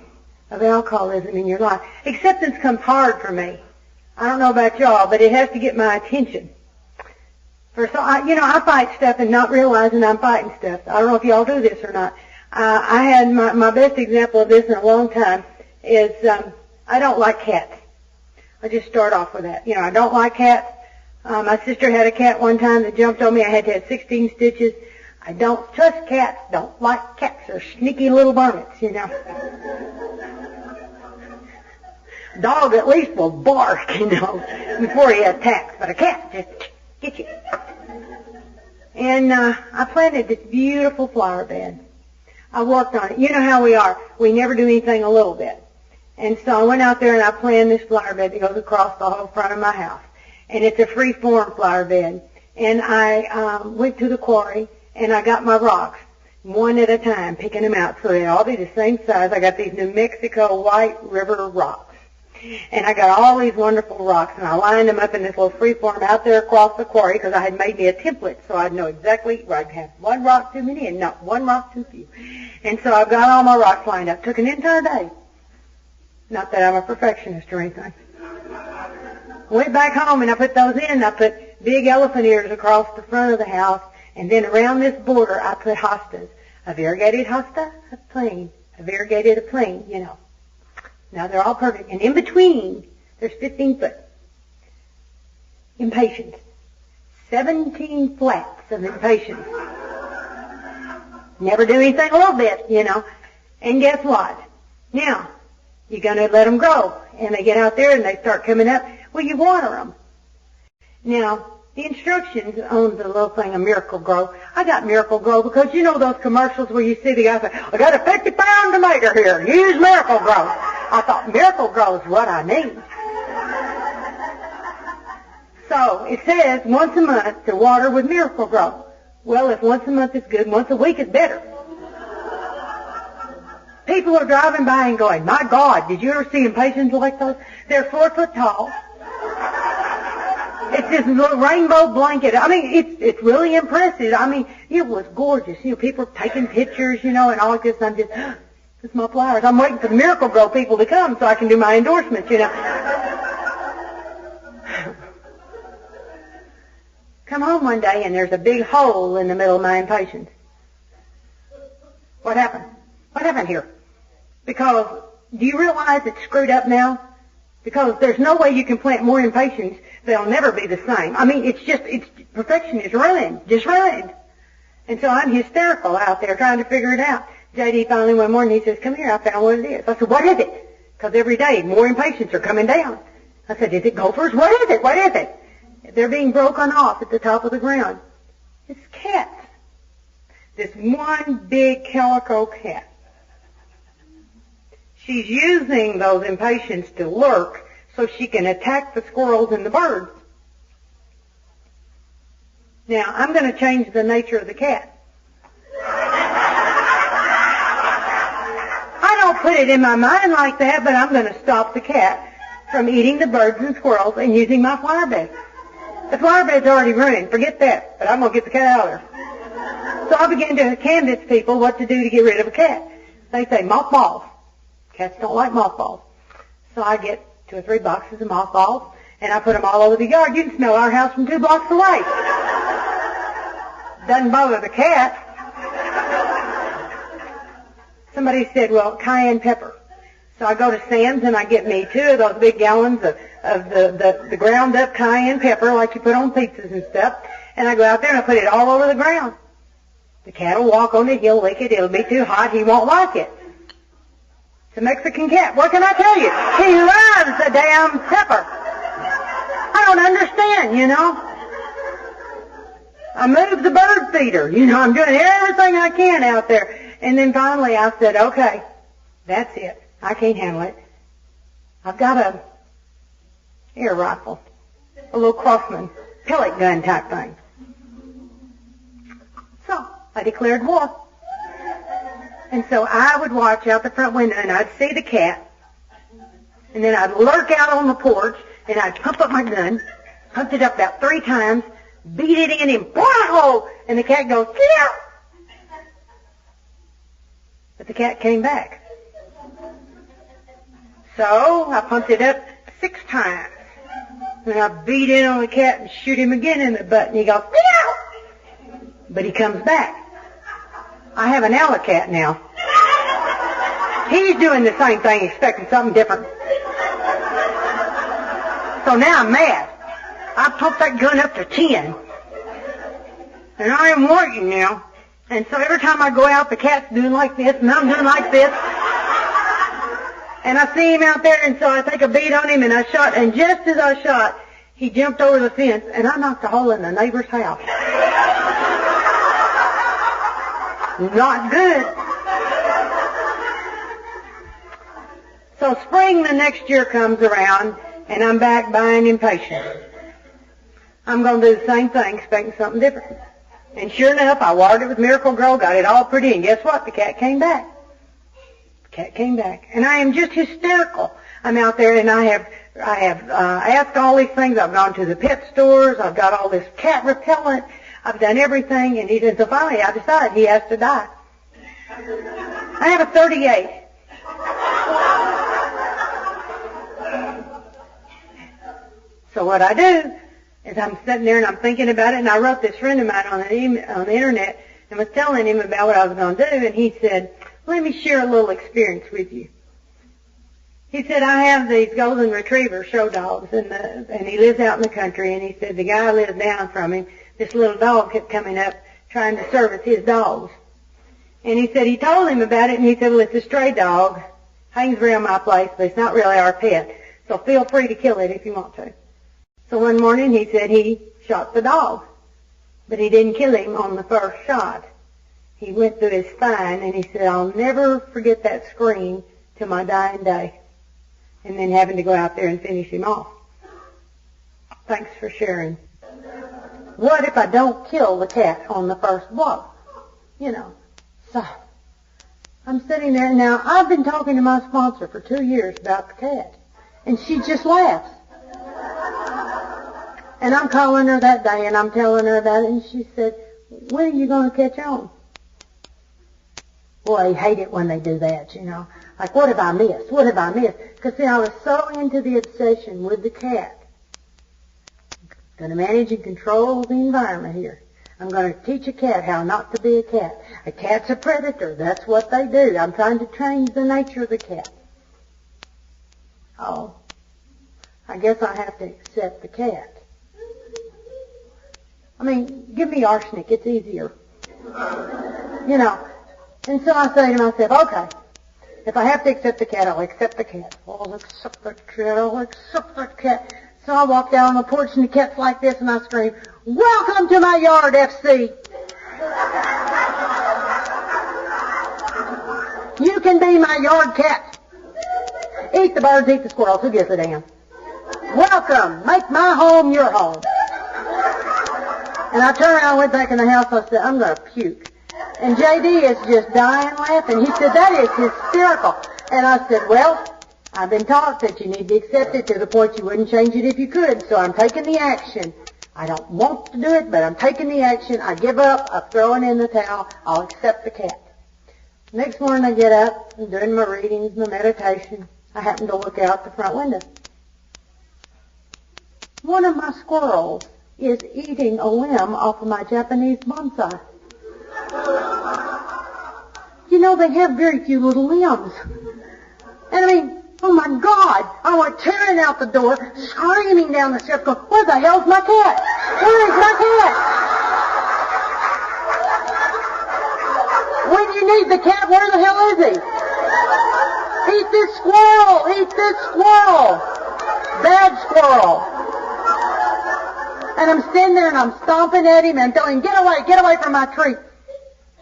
of alcoholism in your life. Acceptance comes hard for me. I don't know about y'all, but it has to get my attention. I fight stuff and not realizing I'm fighting stuff. I don't know if y'all do this or not. I had my best example of this in a long time is I don't like cats. I'll just start off with that. I don't like cats. My sister had a cat one time that jumped on me. I had to have 16 stitches. I don't trust cats. Don't like cats. They're sneaky little varmints, Dog at least will bark, before he attacks. But a cat just gets you. And I planted this beautiful flower bed. I worked on it. You know how we are. We never do anything a little bit. And so I went out there and I planted this flower bed that goes across the whole front of my house. And it's a free-form flower bed. And I went to the quarry and I got my rocks, one at a time, picking them out so they all be the same size. I got these New Mexico White River rocks. And I got all these wonderful rocks, and I lined them up in this little free-form out there across the quarry because I had made me a template so I'd know exactly where I'd have one rock too many and not one rock too few. And so I've got all my rocks lined up. Took an entire day. Not that I'm a perfectionist or anything. Went back home and I put those in. I put big elephant ears across the front of the house, and then around this border I put hostas. A variegated hosta, a plain. A variegated, a plain, Now they're all perfect. And in between, there's 15 foot. Impatience. 17 flats of impatience. Never do anything a little bit, And guess what? Now, you're going to let them grow. And they get out there and they start coming up. Well, you water them. Now, the instructions on the little thing of Miracle Grow, I got Miracle Grow because you know those commercials where you see the guy say, I got a 50-pound tomato here, use Miracle Grow. I thought Miracle Grow is what I need. So it says once a month to water with Miracle Grow. Well, if once a month is good, once a week is better. People are driving by and going, my God, did you ever see impatiens like those? They're 4 foot tall. It's this little rainbow blanket. I mean, it's really impressive. I mean, it was gorgeous. You know, people are taking pictures, you know, and all this. I'm just, it's my flowers. I'm waiting for the Miracle Grow people to come so I can do my endorsements, you know. Come home one day and there's a big hole in the middle of my impatiens. What happened? What happened here? Because, do you realize it's screwed up now? Because there's no way you can plant more impatiens. They'll never be the same. I mean, perfection is ruined, just ruined. And so I'm hysterical out there trying to figure it out. J.D. finally one morning, he says, come here, I found what it is. I said, what is it? Because every day more impatiens are coming down. I said, is it gophers? What is it? What is it? They're being broken off at the top of the ground. It's cats. This one big calico cat. She's using those impatiens to lurk so she can attack the squirrels and the birds. Now, I'm going to change the nature of the cat. I don't put it in my mind like that, but I'm going to stop the cat from eating the birds and squirrels and using my flower bed. The flower bed's already ruined. Forget that. But I'm going to get the cat out of there. So I began to canvass people what to do to get rid of a cat. They say mothballs. Cats don't like mothballs. So I get 2 or 3 boxes of mothballs, and I put them all over the yard. You can smell our house from 2 blocks away. Doesn't bother the cat. Somebody said, well, cayenne pepper. So I go to Sam's and I get me 2 of those big gallons of the ground up cayenne pepper like you put on pizzas and stuff. And I go out there and I put it all over the ground. The cat will walk on it, he'll lick it, it'll be too hot, he won't like it. It's a Mexican cat. What can I tell you? He loves the damn pepper. I don't understand, you know. I moved the bird feeder. You know, I'm doing everything I can out there. And then finally I said, okay, that's it. I can't handle it. I've got a air rifle, a little Crossman, pellet gun type thing. So I declared war. And so I would watch out the front window and I'd see the cat. And then I'd lurk out on the porch and I'd pump up my gun, pumped it up about 3 times, beat it in and wow! And the cat goes, yeah! But the cat came back. So I pumped it up 6 times. And I beat in on the cat and shoot him again in the butt. And he goes, meow! But he comes back. I have an alley cat now. He's doing the same thing, expecting something different. So now I'm mad. I pumped that gun up to 10. And I am working now. And so every time I go out, the cat's doing like this, and I'm doing like this. And I see him out there, and so I take a beat on him, and I shot, and just as I shot, he jumped over the fence, and I knocked a hole in the neighbor's house. Not good. So spring the next year comes around, and I'm back buying impatiens. I'm going to do the same thing, expecting something different. And sure enough, I watered it with Miracle Grow, got it all pretty, and guess what? The cat came back. The cat came back. And I am just hysterical. I'm out there, and I have asked all these things. I've gone to the pet stores. I've got all this cat repellent. I've done everything, and he said, so finally I decided he has to die. I have a 38. So what I do is I'm sitting there and I'm thinking about it, and I wrote this friend of mine on the internet and was telling him about what I was going to do, and he said, let me share a little experience with you. He said, I have these golden retriever show dogs, and he lives out in the country, and he said the guy lives down from him. This little dog kept coming up trying to service his dogs. And he said he told him about it, and he said, well, it's a stray dog, hangs around my place, but it's not really our pet, so feel free to kill it if you want to. So one morning he said he shot the dog, but he didn't kill him on the first shot. He went through his spine, and he said, I'll never forget that scream till my dying day, and then having to go out there and finish him off. Thanks for sharing. What if I don't kill the cat on the first blow? You know, so I'm sitting there now. I've been talking to my sponsor for 2 years about the cat, and she just laughs. And I'm calling her that day, and I'm telling her about it, and she said, when are you going to catch on? Boy, I hate it when they do that, you know. Like, what have I missed? What have I missed? Because, see, I was so into the obsession with the cat. I'm going to manage and control the environment here. I'm going to teach a cat how not to be a cat. A cat's a predator. That's what they do. I'm trying to change the nature of the cat. Oh, I guess I have to accept the cat. I mean, give me arsenic. It's easier. You know. And so I say to myself, okay, if I have to accept the cat, I'll accept the cat. I'll accept the cat. I'll accept the cat. So I walk down on the porch, and the cat's like this, and I scream, welcome to my yard, FC. You can be my yard cat. Eat the birds, eat the squirrels. Who gives a damn? Welcome. Make my home your home. And I turned around and went back in the house. I said, I'm going to puke. And J.D. is just dying laughing. He said, that is hysterical. And I said, well, I've been taught that you need to accept it to the point you wouldn't change it if you could. So I'm taking the action. I don't want to do it, but I'm taking the action. I give up. I'm throwing in the towel. I'll accept the cat. Next morning I get up, I'm doing my readings, my meditation. I happen to look out the front window. One of my squirrels is eating a limb off of my Japanese bonsai. You know, they have very few little limbs. And I mean, oh my God, I went tearing out the door, screaming down the steps, going, where the hell's my cat? Where is my cat? When you need the cat, where the hell is he? Eat this squirrel! Eat this squirrel! Bad squirrel! And I'm standing there and I'm stomping at him and telling him, get away from my tree.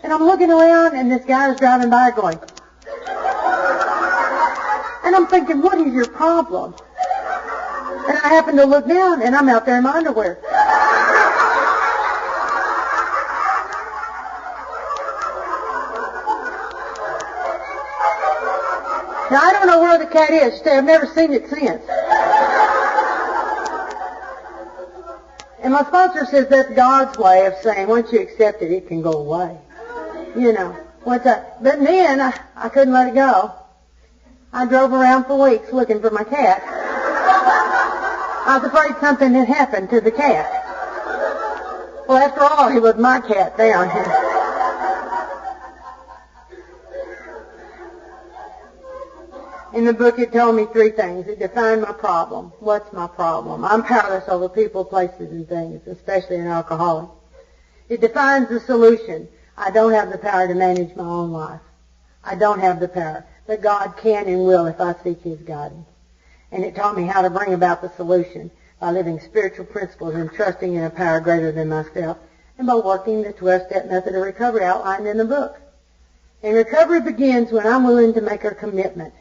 And I'm looking around and this guy is driving by going. And I'm thinking, what is your problem? And I happen to look down and I'm out there in my underwear. Now, I don't know where the cat is. I've never seen it since. And my sponsor says that's God's way of saying once you accept it, it can go away. You know. But then I couldn't let it go. I drove around for weeks looking for my cat. I was afraid something had happened to the cat. Well, after all, he was my cat down here. In the book, it told me 3 things. It defined my problem. What's my problem? I'm powerless over people, places, and things, especially an alcoholic. It defines the solution. I don't have the power to manage my own life. I don't have the power. But God can and will if I seek His guidance. And it taught me how to bring about the solution by living spiritual principles and trusting in a power greater than myself, and by working the 12-step method of recovery outlined in the book. And recovery begins when I'm willing to make a commitment.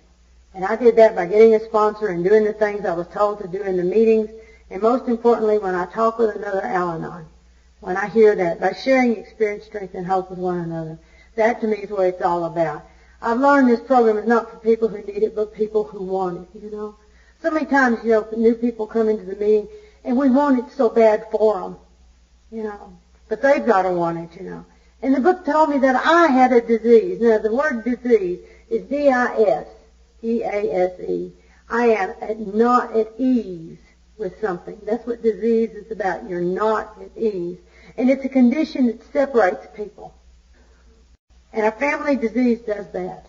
And I did that by getting a sponsor and doing the things I was told to do in the meetings, and most importantly, when I talk with another Al-Anon. When I hear that, by sharing experience, strength, and hope with one another. That, to me, is what it's all about. I've learned this program is not for people who need it, but people who want it, you know. So many times, you know, new people come into the meeting, and we want it so bad for them, you know. But they've got to want it, you know. And the book told me that I had a disease. Now, the word disease is D-I-S. E-A-S-E. I am not at ease with something. That's what disease is about. You're not at ease. And it's a condition that separates people. And a family disease does that.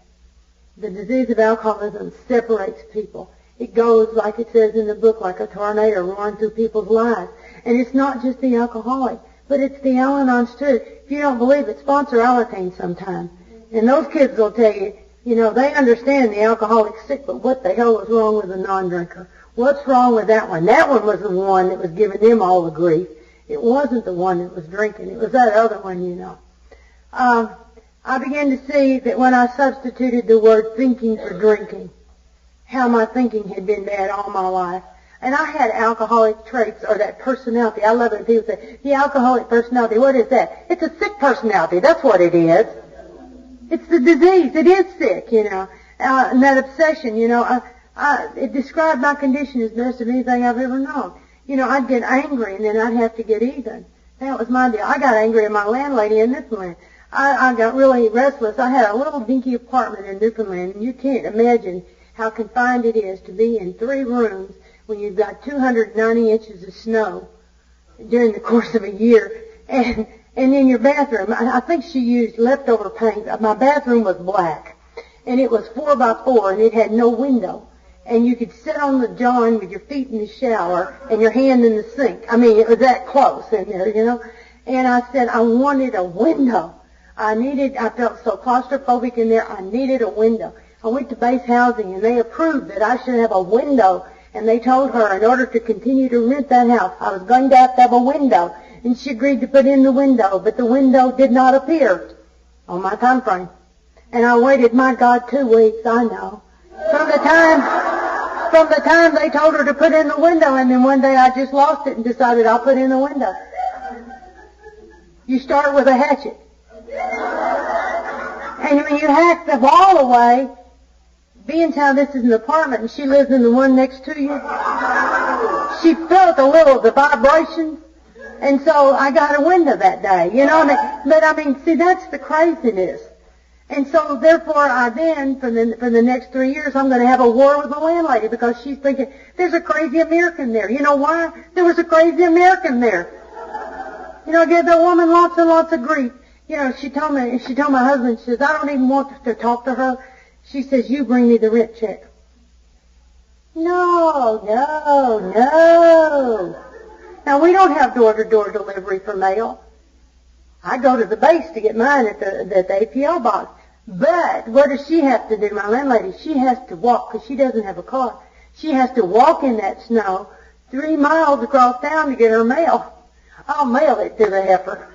The disease of alcoholism separates people. It goes, like it says in the book, like a tornado roaring through people's lives. And it's not just the alcoholic, but it's the Al-Anons too. If you don't believe it, sponsor Al-Anon sometime. And those kids will tell you, you know, they understand the alcoholic's sick, but what the hell was wrong with the non-drinker? What's wrong with that one? That one was the one that was giving them all the grief. It wasn't the one that was drinking. It was that other one, you know. I began to see that when I substituted the word thinking for drinking, how my thinking had been bad all my life. And I had alcoholic traits, or that personality. I love it when people say, the alcoholic personality. What is that? It's a sick personality. That's what it is. It's the disease. It is sick, you know. And that obsession, you know. It described my condition as best of anything I've ever known. You know, I'd get angry and then I'd have to get even. That was my deal. I got angry at my landlady in Newfoundland. I got really restless. I had a little dinky apartment in Newfoundland, and you can't imagine how confined it is to be in 3 rooms when you've got 290 inches of snow during the course of a year. And in your bathroom, I think she used leftover paint. My bathroom was black, and it was 4 by 4, and it had no window. And you could sit on the john with your feet in the shower and your hand in the sink. I mean, it was that close in there, you know. And I said, I wanted a window. I felt so claustrophobic in there, I needed a window. I went to base housing, and they approved that I should have a window. And they told her in order to continue to rent that house, I was going to have a window. And she agreed to put in the window, but the window did not appear on my time frame. And I waited, my God, 2 weeks, I know. From the time they told her to put in the window, and then one day I just lost it and decided I'll put in the window. You start with a hatchet. And when you hack the wall away, being how this is an apartment and she lives in the one next to you, she felt a little of the vibrations. And so I got a window that day, you know. But see, that's the craziness. And so therefore I then, for the next 3 years, I'm going to have a war with the landlady because she's thinking, there's a crazy American there. You know why? There was a crazy American there. You know, I gave that woman lots and lots of grief. You know, she told my husband, she says, I don't even want to talk to her. She says, you bring me the rent check. No. Now, we don't have door-to-door delivery for mail. I go to the base to get mine at the APL box. But what does she have to do, my landlady? She has to walk because she doesn't have a car. She has to walk in that snow 3 miles across town to get her mail. I'll mail it to the heifer.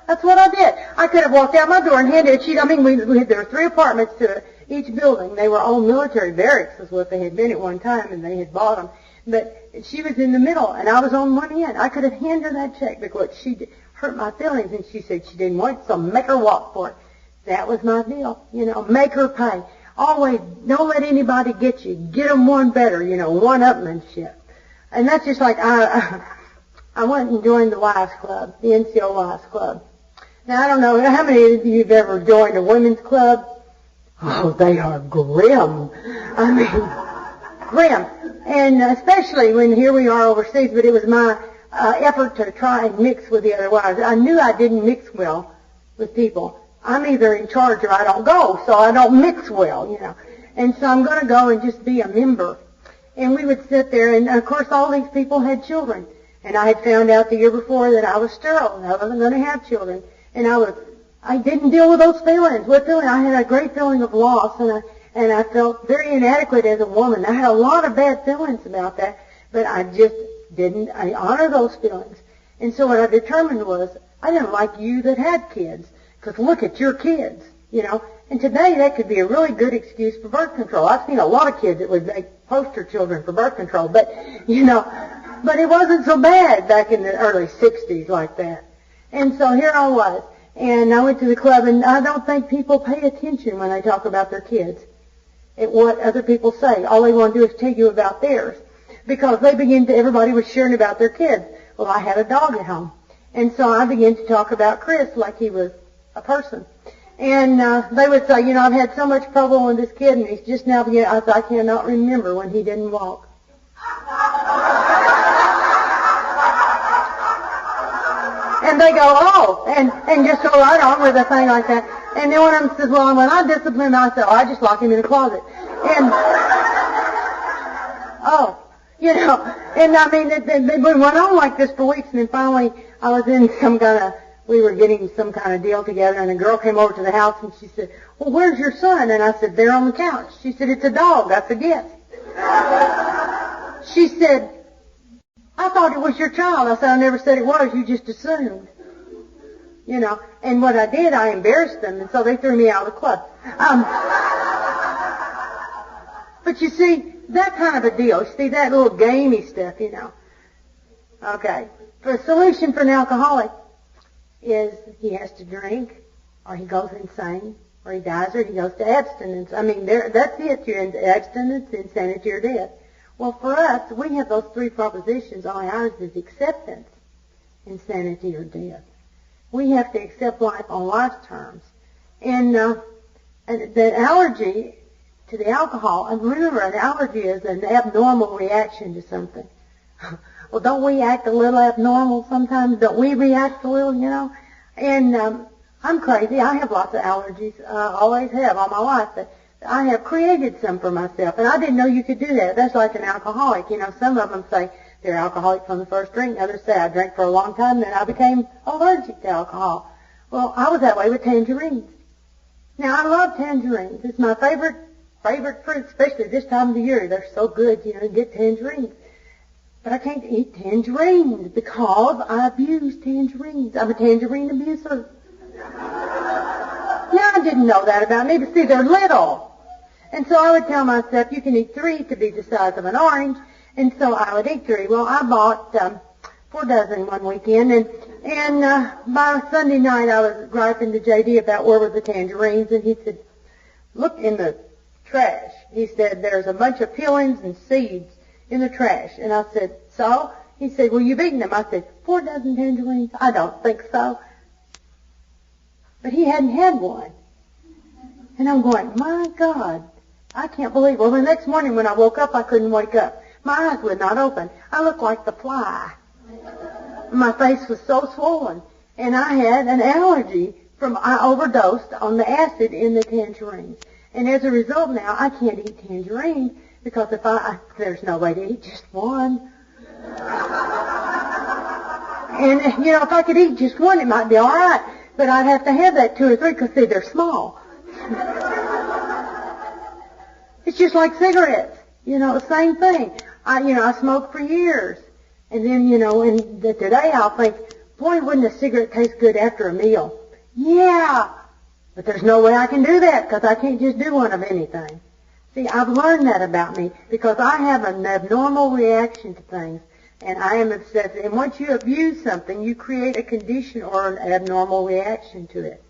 That's what I did. I could have walked out my door and handed it. There were 3 apartments to each building. They were all military barracks is what they had been at one time, and they had bought them. But she was in the middle, and I was on one end. I could have handed her that check because she hurt my feelings, and she said she didn't want it, so make her walk for it. That was my deal. You know, make her pay. Always, don't let anybody get you. Get them one better, you know, one-upmanship. And that's just like I went and joined the Wives Club, the NCO Wives Club. Now, I don't know how many of you have ever joined a women's club. Oh, they are grim. I mean, grim. And especially when here we are overseas, but it was my effort to try and mix with the other wives. I knew I didn't mix well with people. I'm either in charge or I don't go, so I don't mix well, you know. And so I'm going to go and just be a member. And we would sit there, and of course all these people had children. And I had found out the year before that I was sterile, and I wasn't going to have children. And I didn't deal with those feelings. What feeling? I had a great feeling of loss, and I felt very inadequate as a woman. I had a lot of bad feelings about that, but I just didn't. I honor those feelings. And so what I determined was I didn't like you that had kids, because look at your kids, you know. And today that could be a really good excuse for birth control. I've seen a lot of kids that would make poster children for birth control, but, you know, but it wasn't so bad back in the early 60s like that. And so here I was, and I went to the club, and I don't think people pay attention when they talk about their kids at what other people say. All they want to do is tell you about theirs, because everybody was sharing about their kids. Well, I had a dog at home, and so I began to talk about Chris like he was a person. And they would say, you know, I've had so much trouble with this kid, and he's just now beginning. I said, I cannot remember when he didn't walk. And they go, oh, and just go right on with a thing like that. And then one of them says, well, when I discipline him, I said, oh, I just lock him in a closet. And, oh, you know, and I mean, they went on like this for weeks, and then finally I was in some kind of we were getting some kind of deal together, and a girl came over to the house, and she said, well, where's your son? And I said, there on the couch. She said, it's a dog. I said, yes. She said, I thought it was your child. I said, I never said it was. You just assumed. You know, and what I did, I embarrassed them, and so they threw me out of the club. But you see, that kind of a deal. You see, that little gamey stuff, you know. Okay. The solution for an alcoholic is he has to drink, or he goes insane, or he dies, or he goes to abstinence. I mean, that's it. You're in abstinence, insanity, or death. Well, for us, we have those three propositions. Only ours is acceptance, insanity, or death. We have to accept life on life's terms. And the allergy to the alcohol, and remember, an allergy is an abnormal reaction to something. Well, don't we act a little abnormal sometimes? Don't we react a little, you know? And I'm crazy. I have lots of allergies. Always have all my life. But I have created some for myself, and I didn't know you could do that. That's like an alcoholic. You know, some of them say they're alcoholic from the first drink. Others say I drank for a long time, then I became allergic to alcohol. Well, I was that way with tangerines. Now, I love tangerines. It's my favorite fruit, especially this time of the year. They're so good, you know, to get tangerines. But I can't eat tangerines because I abuse tangerines. I'm a tangerine abuser. Now, I didn't know that about me, but see, they're little. And so I would tell myself, you can eat 3 to be the size of an orange. And so I would eat 3. Well, I bought 4 dozen one weekend, and by Sunday night I was griping to J.D. about where were the tangerines, and he said, look in the trash. He said, there's a bunch of peelings and seeds in the trash. And I said, so? He said, well, you've eaten them. I said, 4 dozen tangerines? I don't think so. But he hadn't had one. And I'm going, my God, I can't believe it. Well, the next morning when I woke up, I couldn't wake up. My eyes would not open. I looked like the fly. My face was so swollen. And I had an allergy I overdosed on the acid in the tangerines. And as a result now, I can't eat tangerines because there's no way to eat just one. And, you know, if I could eat just one, it might be all right. But I'd have to have that 2 or 3 because, see, they're small. It's just like cigarettes. You know, the same thing. I smoked for years. And then, you know, today I'll think, boy, wouldn't a cigarette taste good after a meal? Yeah. But there's no way I can do that because I can't just do one of anything. See, I've learned that about me because I have an abnormal reaction to things, and I am obsessive. And once you abuse something, you create a condition or an abnormal reaction to it.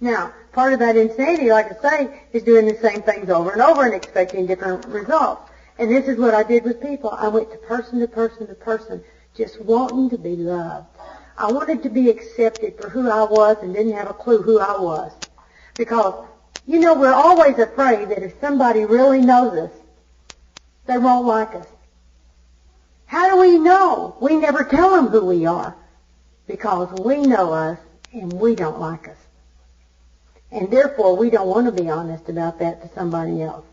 Now, part of that insanity, like I say, is doing the same things over and over and expecting different results. And this is what I did with people. I went to person to person to person, just wanting to be loved. I wanted to be accepted for who I was and didn't have a clue who I was. Because, you know, we're always afraid that if somebody really knows us, they won't like us. How do we know? We never tell them who we are because we know us and we don't like us. And therefore, we don't want to be honest about that to somebody else.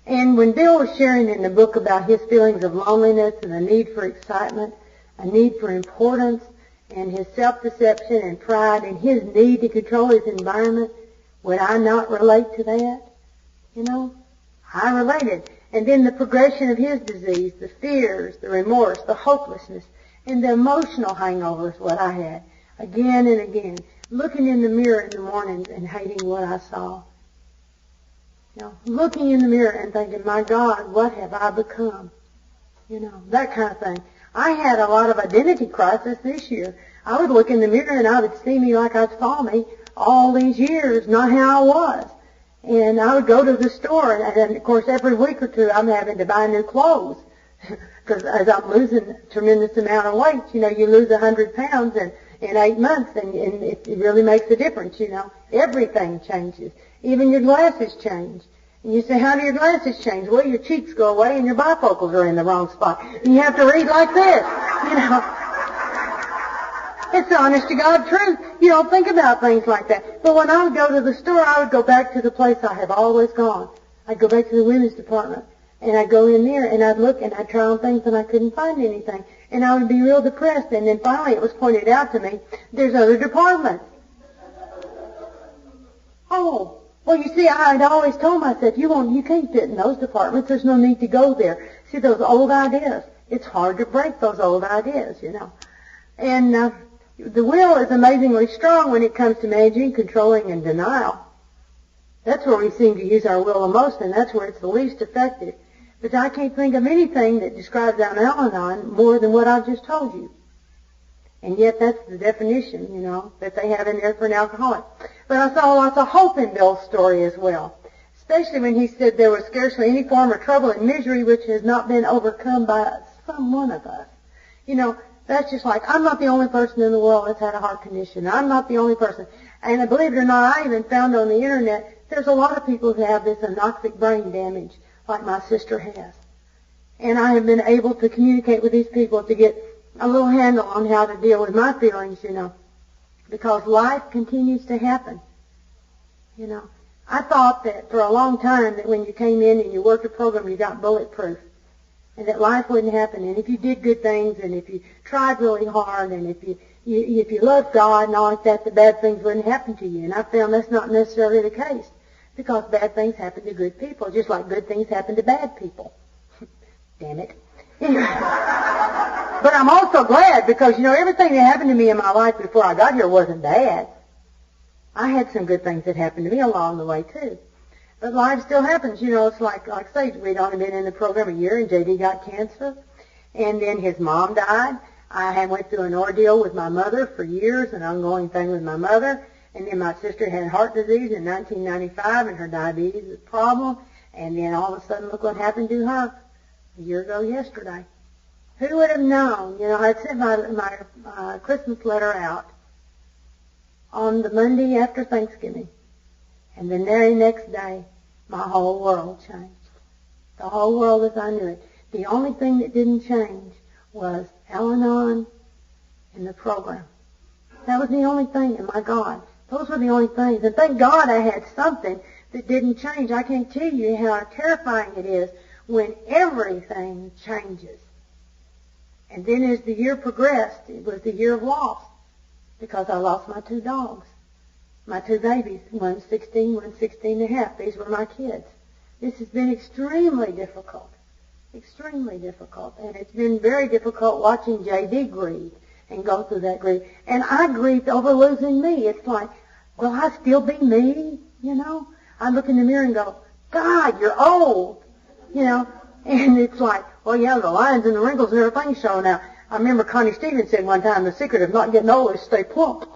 And when Bill was sharing in the book about his feelings of loneliness and a need for excitement, a need for importance, and his self-deception and pride and his need to control his environment, would I not relate to that? You know, I related. And then the progression of his disease, the fears, the remorse, the hopelessness, and the emotional hangovers, what I had, again and again, looking in the mirror in the mornings and hating what I saw. You know, looking in the mirror and thinking, my God, what have I become? You know, that kind of thing. I had a lot of identity crisis this year. I would look in the mirror and I would see me like I saw me all these years, not how I was. And I would go to the store, and of course every week or two I'm having to buy new clothes. Because as I'm losing a tremendous amount of weight, you know, you lose 100 pounds in 8 months, and it really makes a difference, you know. Everything changes. Even your glasses change. And you say, how do your glasses change? Well, your cheeks go away and your bifocals are in the wrong spot. And you have to read like this, you know. It's the honest to God truth. You don't think about things like that. But when I would go to the store, I would go back to the place I have always gone. I'd go back to the women's department. And I'd go in there and I'd look and I'd try on things and I couldn't find anything. and I would be real depressed. And then finally it was pointed out to me, there's other departments. Oh, well, you see, I had always told myself, you can't fit in those departments. There's no need to go there. See, those old ideas, it's hard to break those old ideas, And the will is amazingly strong when it comes to managing, controlling, and denial. That's where we seem to use our will the most, and that's where it's the least effective. But I can't think of anything that describes Al-Anon more than what I've just told you. And yet that's the definition, that they have in there for an alcoholic. But I saw lots of hope in Bill's story as well, especially when he said there was scarcely any form of trouble and misery which has not been overcome by some one of us. That's just like, I'm not the only person in the world that's had a heart condition. I'm not the only person. And believe it or not, I even found on the internet, there's a lot of people who have this anoxic brain damage, like my sister has. And I have been able to communicate with these people to get a little handle on how to deal with my feelings, because life continues to happen. I thought that for a long time that when you came in and you worked a program, you got bulletproof, and that life wouldn't happen. And if you did good things, and if you tried really hard, and if you loved God and all like that, the bad things wouldn't happen to you. And I found that's not necessarily the case, because bad things happen to good people, just like good things happen to bad people. Damn it. But I'm also glad because, everything that happened to me in my life before I got here wasn't bad. I had some good things that happened to me along the way, too. But life still happens. It's like I say, we'd only been in the program a year, and J.D. got cancer, and then his mom died. I had went through an ordeal with my mother for years, an ongoing thing with my mother, and then my sister had heart disease in 1995, and her diabetes was a problem, and then all of a sudden, look what happened to her a year ago yesterday. Who would have known? I sent my Christmas letter out on the Monday after Thanksgiving. And the very next day, my whole world changed. The whole world as I knew it. The only thing that didn't change was Al-Anon and the program. That was the only thing, and my God, those were the only things. And thank God I had something that didn't change. I can't tell you how terrifying it is when everything changes. And then as the year progressed, it was the year of loss, because I lost my 2 dogs, my 2 babies, one's 16, one's 16 and a half. These were my kids. This has been extremely difficult, and it's been very difficult watching J.D. grieve and go through that grief. And I grieved over losing me. It's like, will I still be me? I look in the mirror and go, God, you're old, and it's like, well, yeah, the lines and the wrinkles and everything's showing out. I remember Connie Stevens said one time, the secret of not getting old is stay plump.